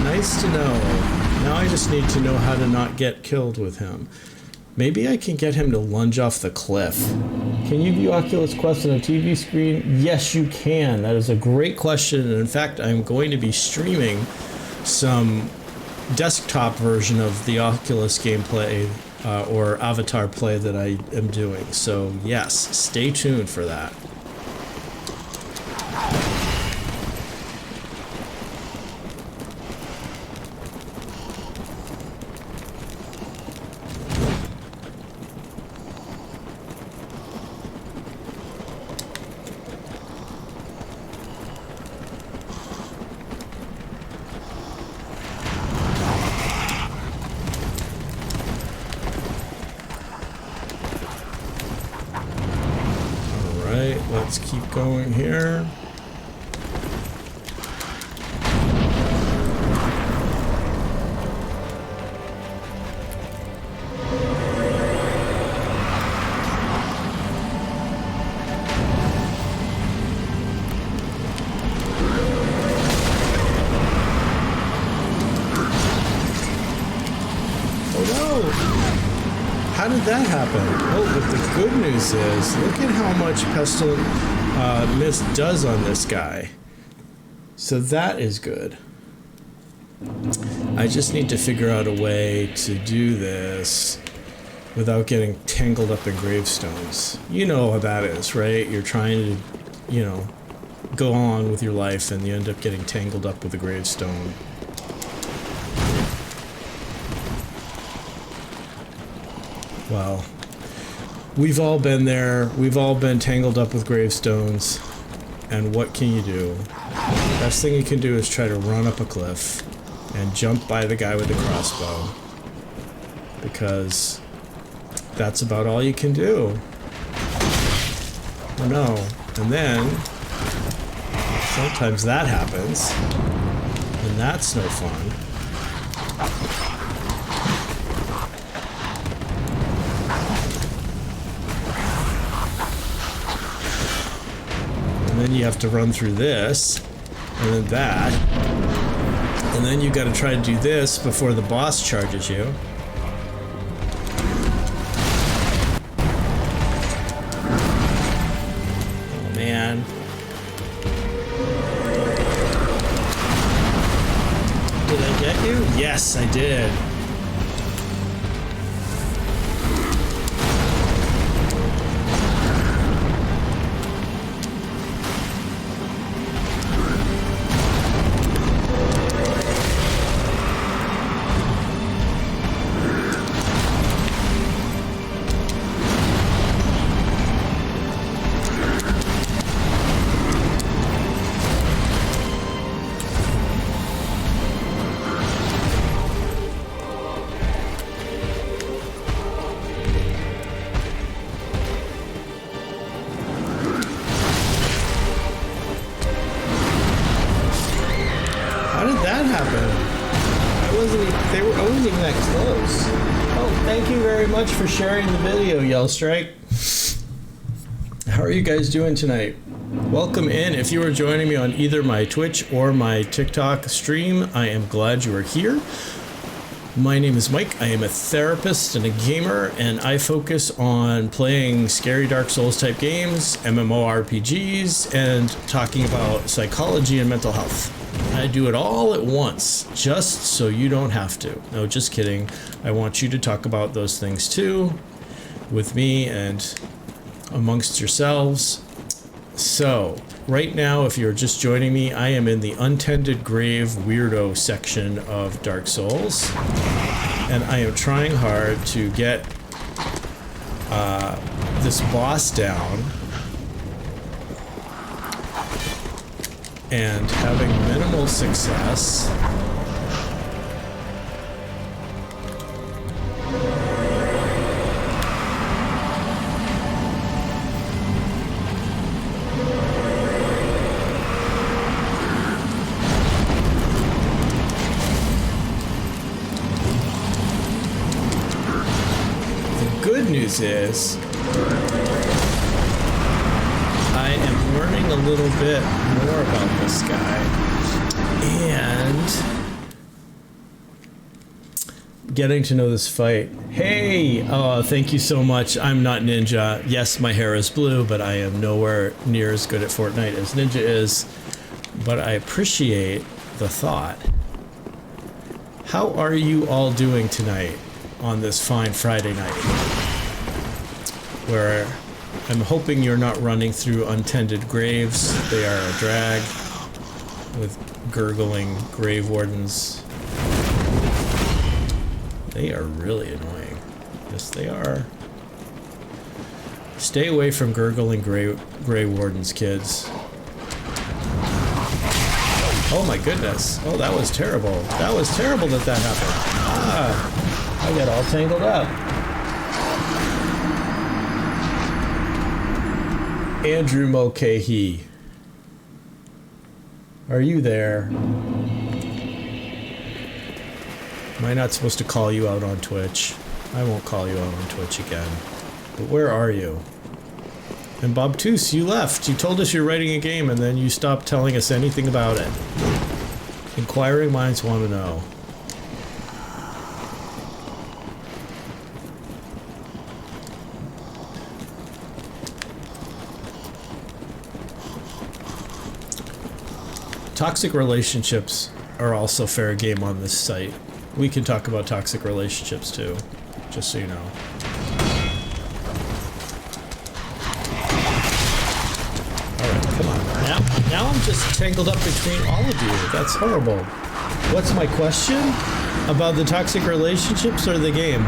Nice to know. Now I just need to know how to not get killed with him. Maybe I can get him to lunge off the cliff. Can you view Oculus Quest on a TV screen? Yes, you can. That is a great question. And in fact, I'm going to be streaming some desktop version of the Oculus gameplay or avatar play that I am doing. So yes, stay tuned for that. Let's keep going here. How did that happen? Oh, but the good news is, look at how much Pestilent Mist does on this guy. So that is good. I just need to figure out a way to do this without getting tangled up in gravestones. You know how that is, right? You're trying to, you know, go on with your life and you end up getting tangled up with a gravestone. Well, we've all been there. We've all been tangled up with gravestones. And what can you do? Best thing you can do is try to run up a cliff and jump by the guy with the crossbow. Because that's about all you can do. Oh no. And then sometimes that happens. And that's no fun. And then you have to run through this, and then that, and then you got to try to do this before the boss charges you. Oh man. Did I get you? Yes, I did. that happen? I wasn't even that close. Oh, thank you very much for sharing the video, Yell Strike. How are you guys doing tonight? Welcome in. If you are joining me on either my Twitch or my TikTok stream, I am glad you are here. My name is Mike. I am a therapist and a gamer, and I focus on playing scary Dark Souls type games, MMORPGs, and talking about psychology and mental health. I do it all at once, just so you don't have to. No, just kidding. I want you to talk about those things too, with me and amongst yourselves. So, right now, if you're just joining me, I am in the Untended Grave Weirdo section of Dark Souls, and I am trying hard to get this boss down, and having minimal success. Is I am learning a little bit more about this guy and getting to know this fight. Hey, thank you so much. I'm not Ninja. Yes, my hair is blue, but I am nowhere near as good at Fortnite as Ninja is. But I appreciate the thought. How are you all doing tonight on this fine Friday night? Where I'm hoping you're not running through untended graves. They are a drag with gurgling grave wardens. They are really annoying. Yes, they are. Stay away from gurgling gray wardens, kids. Oh my goodness. Oh, that was terrible. That was terrible that happened. Ah, I got all tangled up. Andrew Mulcahy, are you there? Am I not supposed to call you out on Twitch? I won't call you out on Twitch again. But where are you? And Bob Toos, you left. You told us you're writing a game and then you stopped telling us anything about it. Inquiring minds want to know. Toxic relationships are also fair game on this site. We can talk about toxic relationships too, just so you know. Alright, come on. Now I'm just tangled up between all of you. That's horrible. What's my question? About the toxic relationships or the game?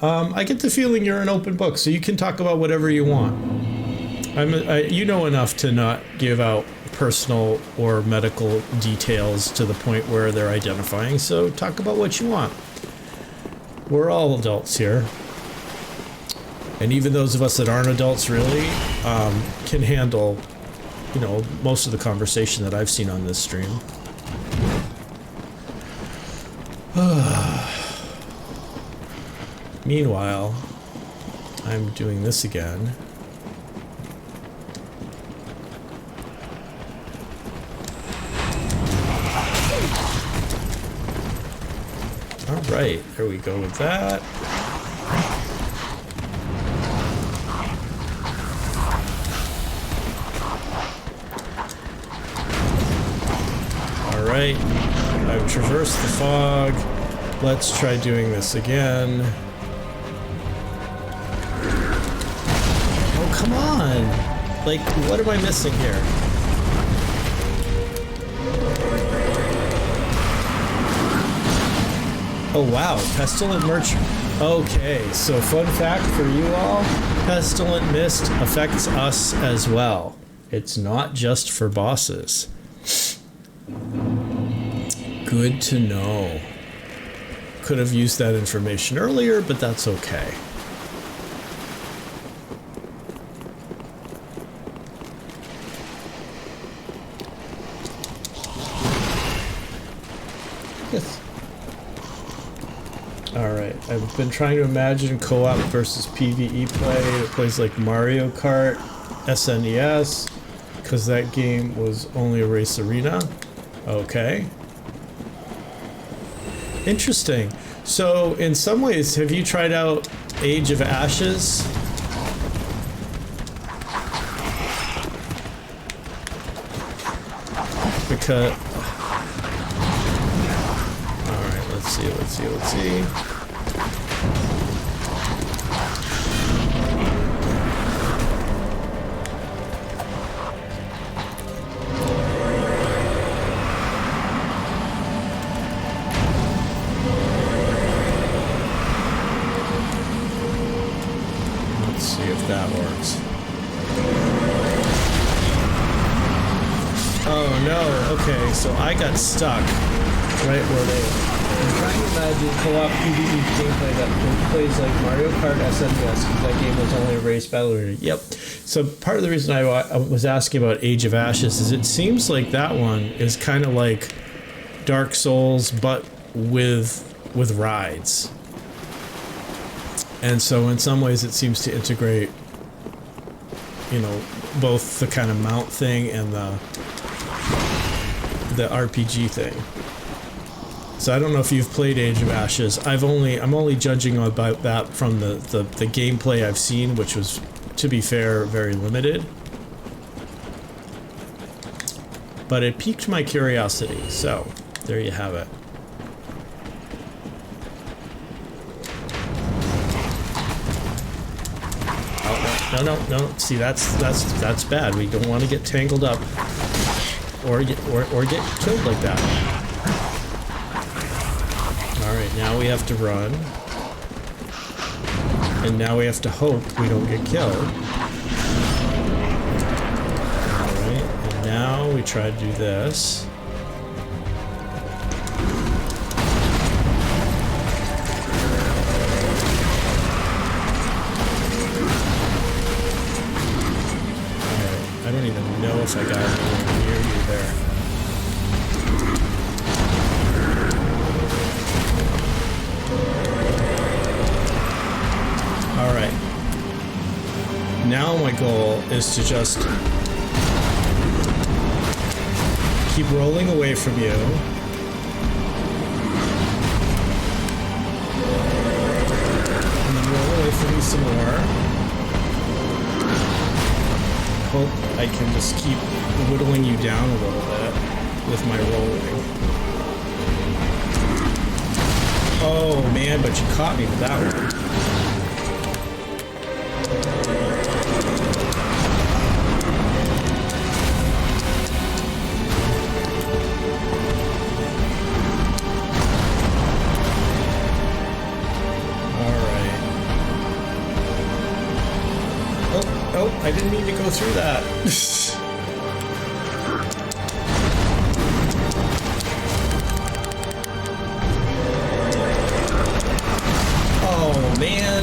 I get the feeling you're an open book, so you can talk about whatever you want. You know enough to not give out personal or medical details to the point where they're identifying, so talk about what you want. We're all adults here. And even those of us that aren't adults really can handle, you know, most of the conversation that I've seen on this stream. Meanwhile, I'm doing this again. Alright, there we go with that. Alright, I've traversed the fog. Let's try doing this again. Oh, come on! Like, what am I missing here? Oh wow, Pestilent Merch. Okay, so fun fact for you all, Pestilent Mist affects us as well. It's not just for bosses. Good to know. Could have used that information earlier, but that's okay. Yes. Alright, I've been trying to imagine co-op versus PvE play. It plays like Mario Kart, SNES, because that game was only a race arena. Okay. Interesting. So, in some ways, have you tried out Age of Ashes? Because... Alright, let's see. That works. Oh no, okay, so I got stuck right where they are. I'm trying to imagine co-op PvE gameplay that plays like Mario Kart SNES, because that game was only a race battle arena. Yep. So part of the reason I was asking about Age of Ashes is it seems like that one is kind of like Dark Souls, but with rides. And so in some ways it seems to integrate, you know, both the kind of mount thing and the RPG thing. So I don't know if you've played Age of Ashes. I'm only judging about that from the gameplay I've seen, which was, to be fair, very limited. But it piqued my curiosity, so there you have it. No. See, that's bad. We don't want to get tangled up or get killed like that. All right, now we have to run, and now we have to hope we don't get killed. All right, and now we try to do this. I don't even know if I got anywhere near you there. Alright. Now my goal is to just keep rolling away from you. And then roll away from you some more. Hope I can just keep whittling you down a little bit with my rolling. Oh man, but you caught me with that one. Oh, I didn't mean to go through that. Oh, man.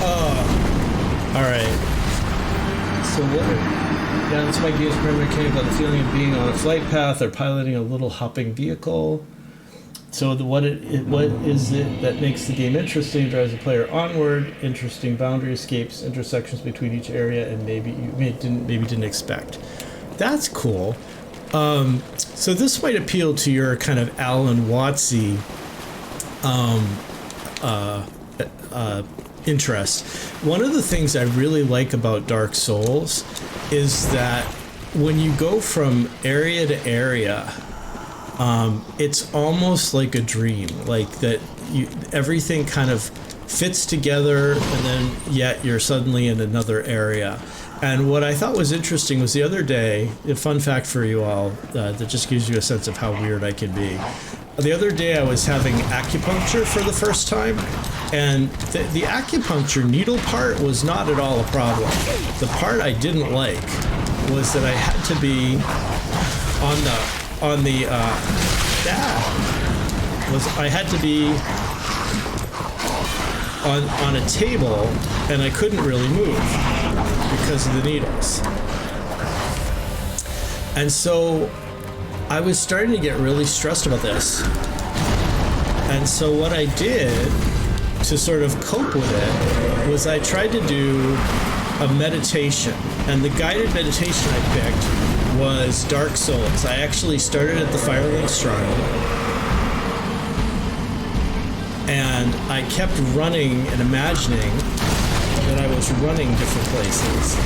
Oh, all right. So now this might be his primary mechanic about the feeling of being on a flight path or piloting a little hopping vehicle. So what is it that makes the game interesting, drives the player onward, interesting boundary escapes, intersections between each area, and maybe you didn't expect. That's cool. So this might appeal to your kind of Alan Wattsy interest. One of the things I really like about Dark Souls is that when you go from area to area, it's almost like a dream, like that everything kind of fits together, and then yet you're suddenly in another area. And what I thought was interesting was the other day, a fun fact for you all that just gives you a sense of how weird I can be. The other day I was having acupuncture for the first time, and the acupuncture needle part was not at all a problem. The part I didn't like was that I had to be on the was I had to be on a table, and I couldn't really move because of the needles. And so I was starting to get really stressed about this. And so what I did to sort of cope with it was I tried to do a meditation. And the guided meditation I picked was Dark Souls. I actually started at the Firelink Shrine. And I kept running and imagining that I was running different places.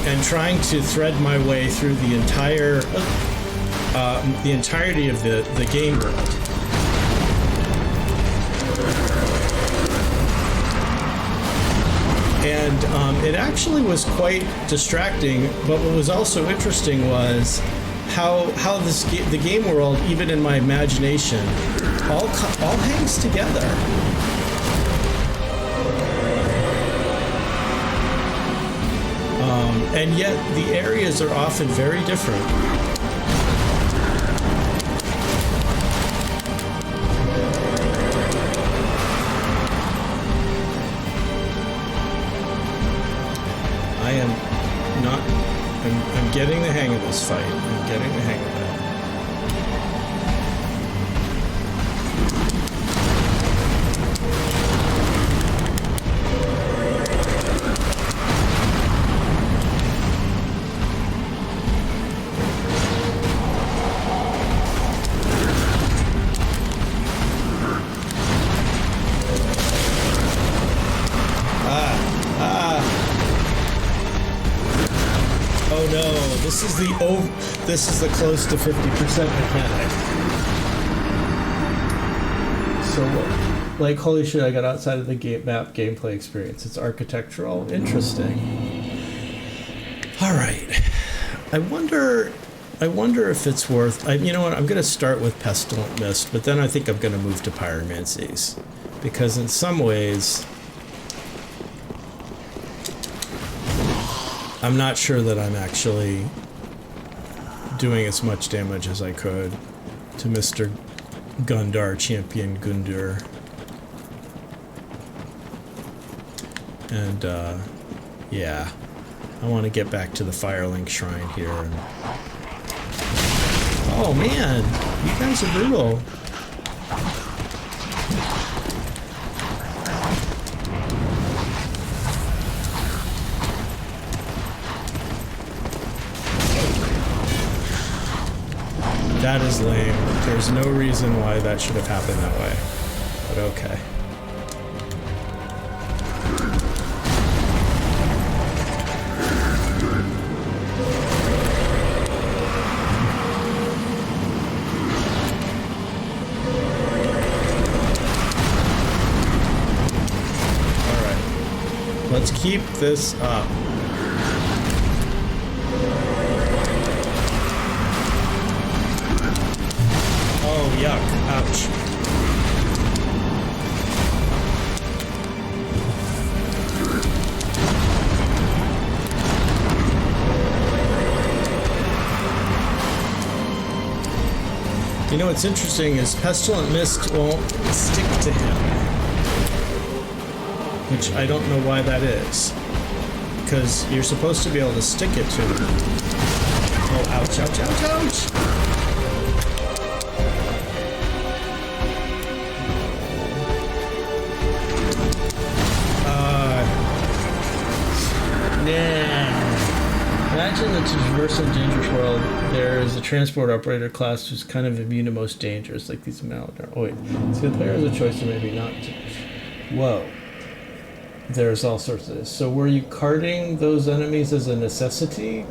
And trying to thread my way through the entirety of the game world. And it actually was quite distracting, but what was also interesting was how the game world, even in my imagination, all hangs together. And yet the areas are often very different. I'm getting the hang of this fight. I'm getting the hang of it. This is the close to 50% mechanic. So, like, holy shit, I got outside of the map gameplay experience. It's architectural. Interesting. All right. I wonder if it's worth... you know what? I'm going to start with Pestilent Mist, but then I think I'm going to move to Pyromancies. Because in some ways... I'm not sure that I'm actually doing as much damage as I could to Mr. Gundar, Champion Gundur. And, yeah. I want to get back to the Firelink Shrine here. And... oh, man! You guys are brutal. That is lame. There's no reason why that should have happened that way. But okay. Alright. Let's keep this up. Yuck. Ouch. You know what's interesting is Pestilent Mist won't stick to him. Which I don't know why that is. Because you're supposed to be able to stick it to him. Oh, ouch, ouch, ouch, ouch! Imagine the Traversal Dangerous World, there is a transport operator class who's kind of immune to most dangers, like these Maladar. Oh wait, so the player has a choice to maybe not to. Whoa. There's all sorts of this. So were you carting those enemies as a necessity?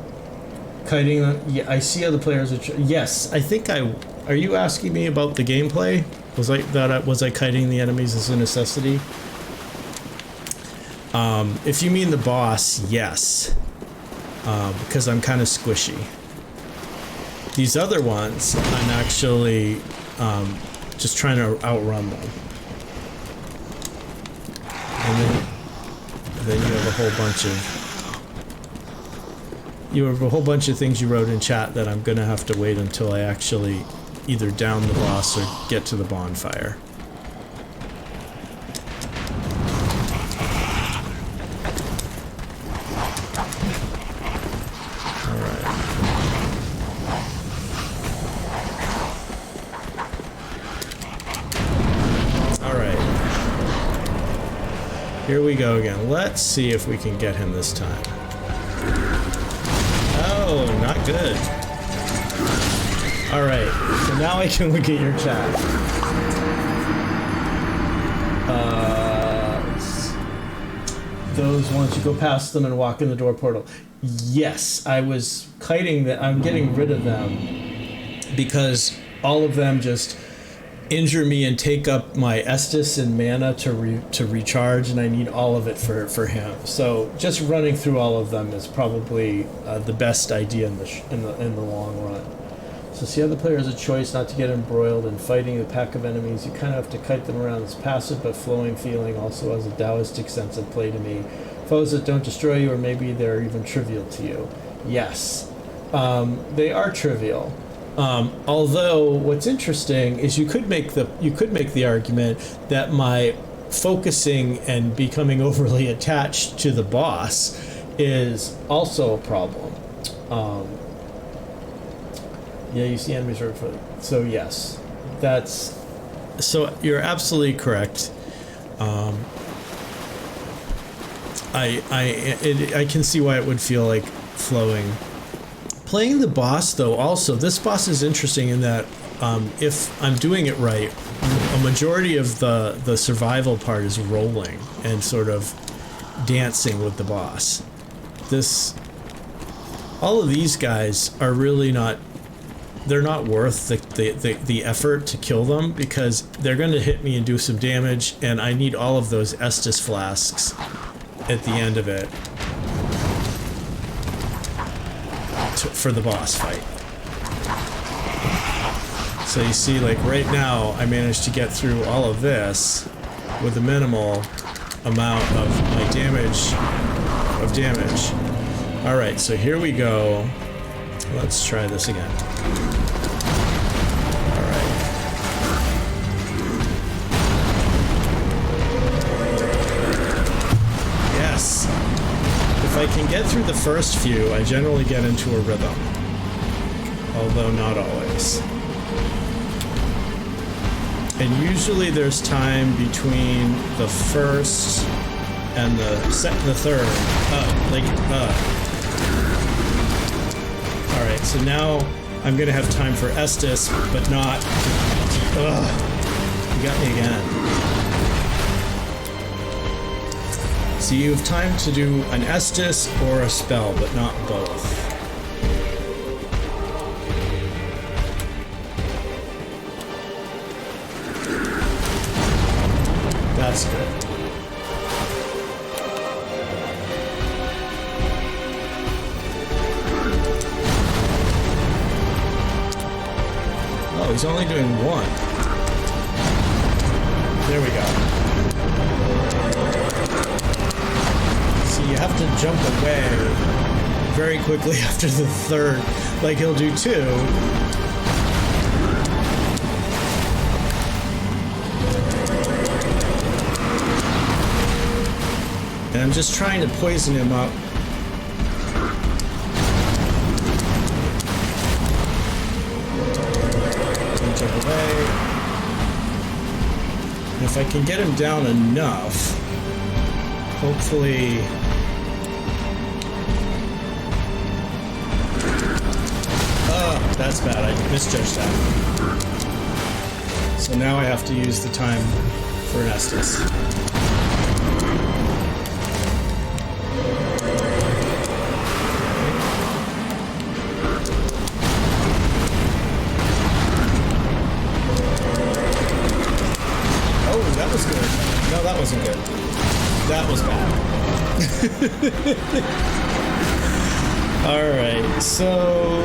Kiting them? Yeah, I see how the players are... yes, I think I... Are you asking me about the gameplay? Was I kiting the enemies as a necessity? If you mean the boss, yes. Because I'm kind of squishy. These other ones, I'm actually just trying to outrun them. And then you have a whole bunch of... you have a whole bunch of things you wrote in chat that I'm gonna have to wait until I actually either down the boss or get to the bonfire. Here we go again. Let's see if we can get him this time. Oh, not good. Alright, so now I can look at your chat. Those ones, you go past them and walk in the door portal. Yes, I was kiting that. I'm getting rid of them because all of them just injure me and take up my Estus and mana to recharge, and I need all of it for him. So just running through all of them is probably the best idea in the long run. So see how the player has a choice not to get embroiled in fighting a pack of enemies. You kind of have to kite them around. This passive but flowing feeling also has a Taoistic sense of play to me. Foes that don't destroy you, or maybe they're even trivial to you. Yes, they are trivial. Although what's interesting is you could make the argument that my focusing and becoming overly attached to the boss is also a problem. Yeah, you see enemies right for. So yes, so you're absolutely correct. I can see why it would feel like flowing. Playing the boss, though, also, this boss is interesting in that if I'm doing it right, a majority of the survival part is rolling and sort of dancing with the boss. All of these guys are really not, they're not worth the effort to kill them, because they're going to hit me and do some damage, and I need all of those Estus flasks at the end of it for the boss fight. So you see, like right now, I managed to get through all of this with a minimal amount of my damage. Alright, so here we go. Let's try this again. Alright. Yes! If I can get through the first few, I generally get into a rhythm. Although not always. And usually there's time between the first and the third. Alright, so now I'm gonna have time for Estus, but not. Ugh. You got me again. So you have time to do an Estus or a spell, but not both. That's good. Oh, he's only doing one. There we go. See, you have to jump away very quickly after the third. Like, he'll do two. And I'm just trying to poison him up. Jump away. And if I can get him down enough, hopefully. Oh, that's bad. I misjudged that. So now I have to use the time for an Estus. That was good. No, that wasn't good. That was bad. Alright, so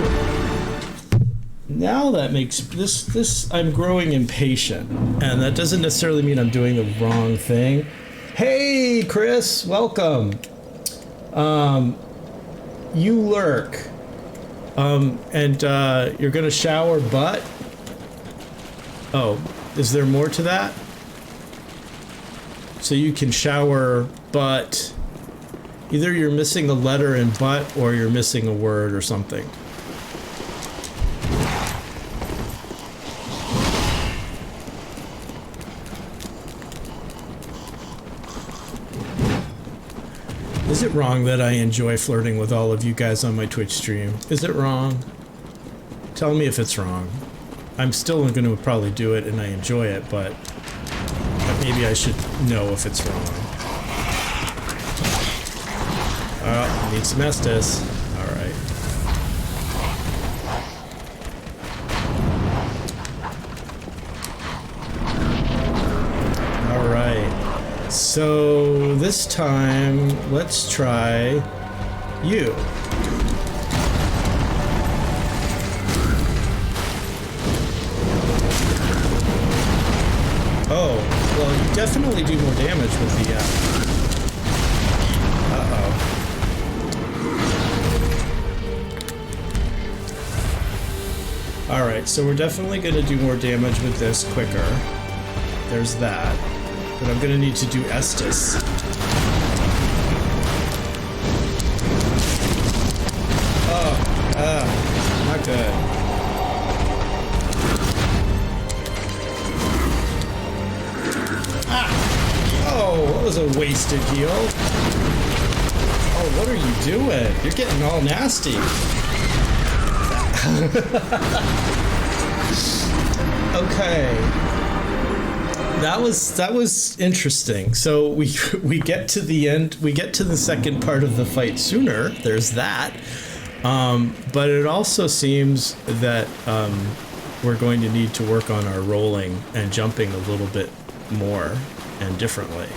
now that makes this I'm growing impatient, and that doesn't necessarily mean I'm doing the wrong thing. Hey Chris, welcome. you lurk. And you're gonna shower butt? Oh, is there more to that? So you can shower butt. Either you're missing a letter in butt or you're missing a word or something. Is it wrong that I enjoy flirting with all of you guys on my Twitch stream? Is it wrong? Tell me if it's wrong. I'm still going to probably do it and I enjoy it, but maybe I should know if it's wrong. Oh, need some Estes. Alright. Alright. So this time, let's try you. Oh, well, you definitely do more damage with the, uh-oh. Alright, so we're definitely going to do more damage with this quicker. There's that. But I'm going to need to do Estus. Oh, not good. Oh, that was a wasted heal. Oh, what are you doing? You're getting all nasty. Okay. That was interesting. So we get to the end. We get to the second part of the fight sooner. There's that. But it also seems that we're going to need to work on our rolling and jumping a little bit more and differently.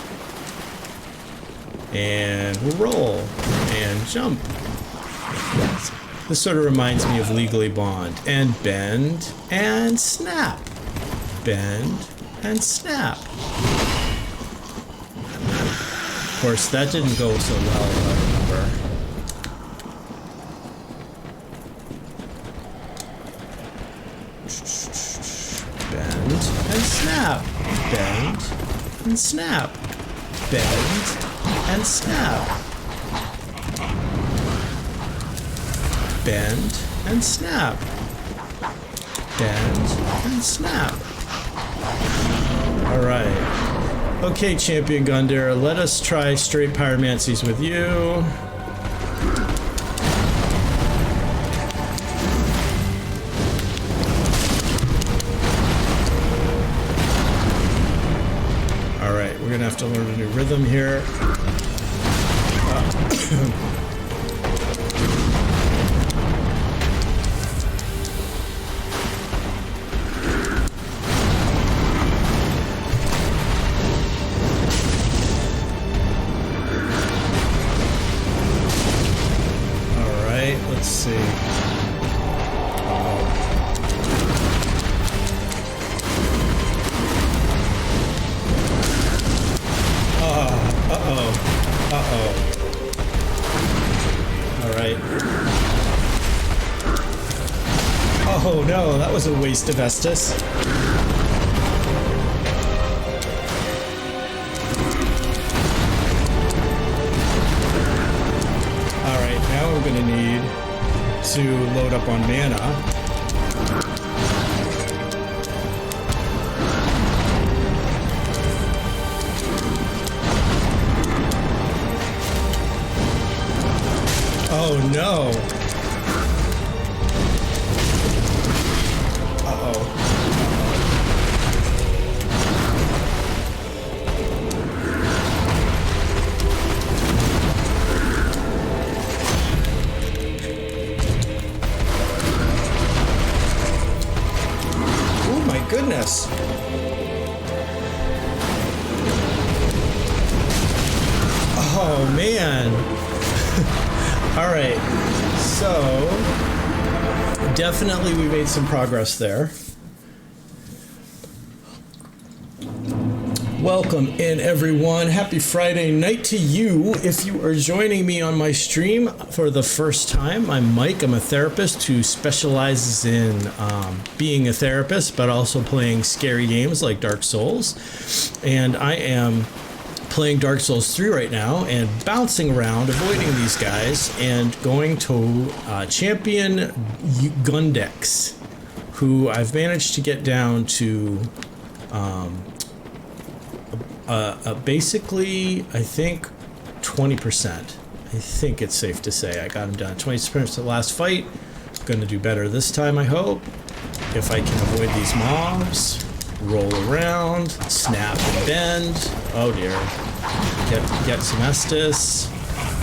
And we'll roll and jump. This sort of reminds me of Legally Blonde. And bend and snap. Bend and snap. Of course, that didn't go so well, I remember. Bend and snap. Bend and snap. Bend and snap. Bend and snap. Bend and snap. Alright. Okay, Champion Gundera, let us try straight pyromancies with you. Alright, we're gonna have to learn a new rhythm here. Let's see. Uh-oh. Alright. Oh no, that was a waste of Estus. Alright, now we're gonna need to load up on mana. Oh no! Uh-oh. Goodness. Oh man. All right. So definitely we made some progress there. Welcome in, everyone. Happy Friday night to you. If you are joining me on my stream for the first time, I'm Mike. I'm a therapist who specializes in being a therapist, but also playing scary games like Dark Souls. And I am playing Dark Souls 3 right now and bouncing around, avoiding these guys, and going to Champion Gundex, who I've managed to get down to basically, I think 20%. I think it's safe to say I got him down 20% the last fight. Going to do better this time, I hope. If I can avoid these mobs, roll around, snap and bend. Oh dear. Get some Estus.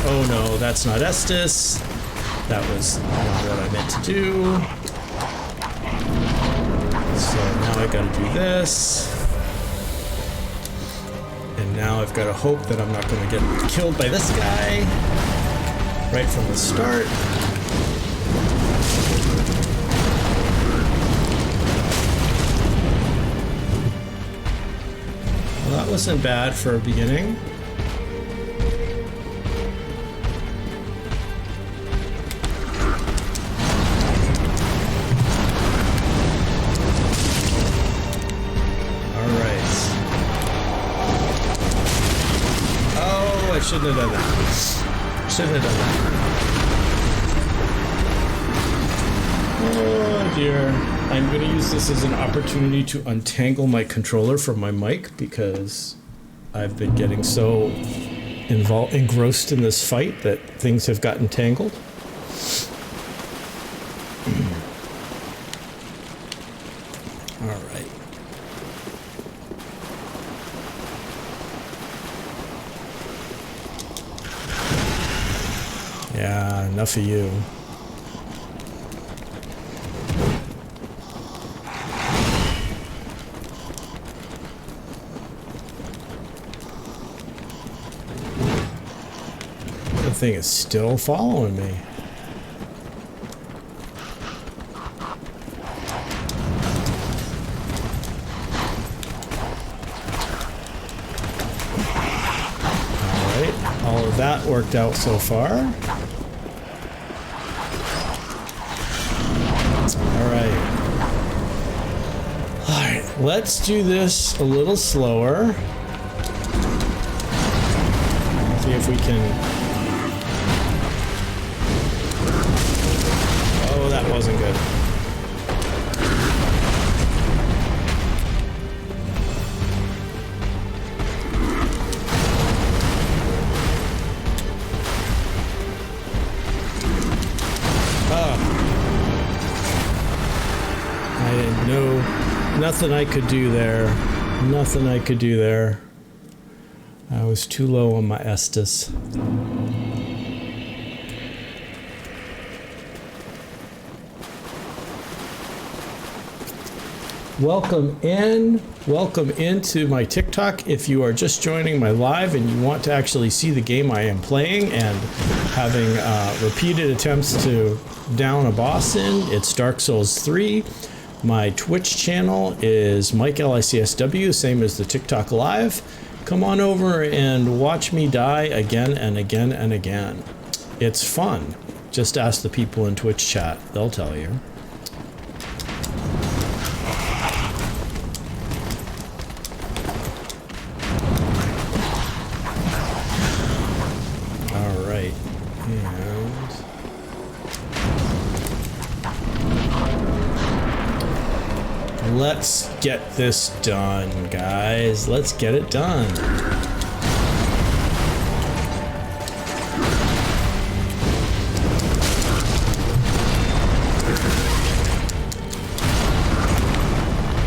Oh no, that's not Estus. That was not what I meant to do. So now I gotta do this. And now I've got to hope that I'm not going to get killed by this guy right from the start. Well, that wasn't bad for a beginning. Shouldn't have done that. Shouldn't have done that. Oh dear. I'm going to use this as an opportunity to untangle my controller from my mic because I've been getting so engrossed in this fight that things have gotten tangled. All right. Yeah, enough of you. The thing is still following me. All of that worked out so far. Alright, let's do this a little slower. See if we can... Oh, that wasn't good. Nothing I could do there. Nothing I could do there. I was too low on my Estus. Welcome into my TikTok. If you are just joining my live and you want to actually see the game I am playing and having repeated attempts to down a boss in, it's Dark Souls 3. My Twitch channel is Mike LICSW, same as the TikTok live. Come on over and watch me die again and again and again. It's fun. Just ask the people in Twitch chat, they'll tell you. All right, and let's get this done, guys. Let's get it done.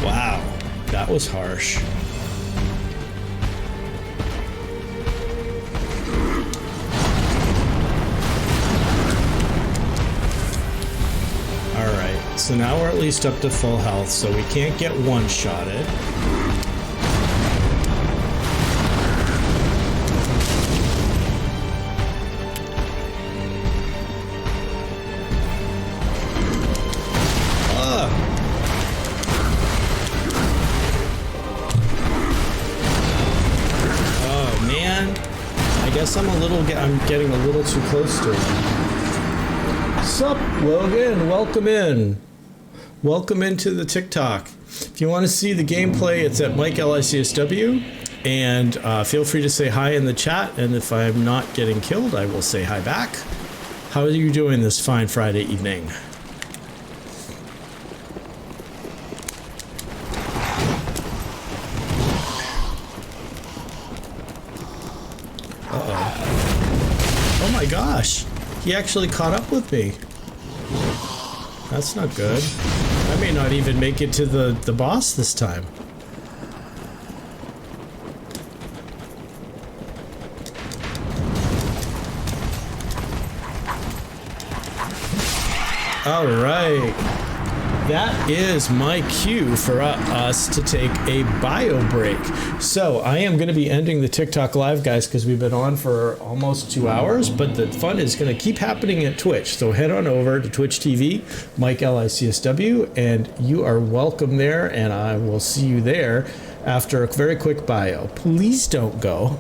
Wow, that was harsh. So now we're at least up to full health, so we can't get one-shotted. guess I'm getting a little too close to him. Sup, Logan? Welcome in. Welcome into the TikTok. If you want to see the gameplay, it's at Mike LICSW. And feel free to say hi in the chat. And if I'm not getting killed, I will say hi back. How are you doing this fine Friday evening? Oh my gosh, he actually caught up with me. That's not good. I may not even make it to the boss this time. All right. That is my cue for us to take a bio break. So I am going to be ending the TikTok live, guys, because we've been on for almost 2 hours, but the fun is going to keep happening at Twitch. So head on over to Twitch TV, Mike LICSW, and you are welcome there, and I will see you there after a very quick bio. Please don't go.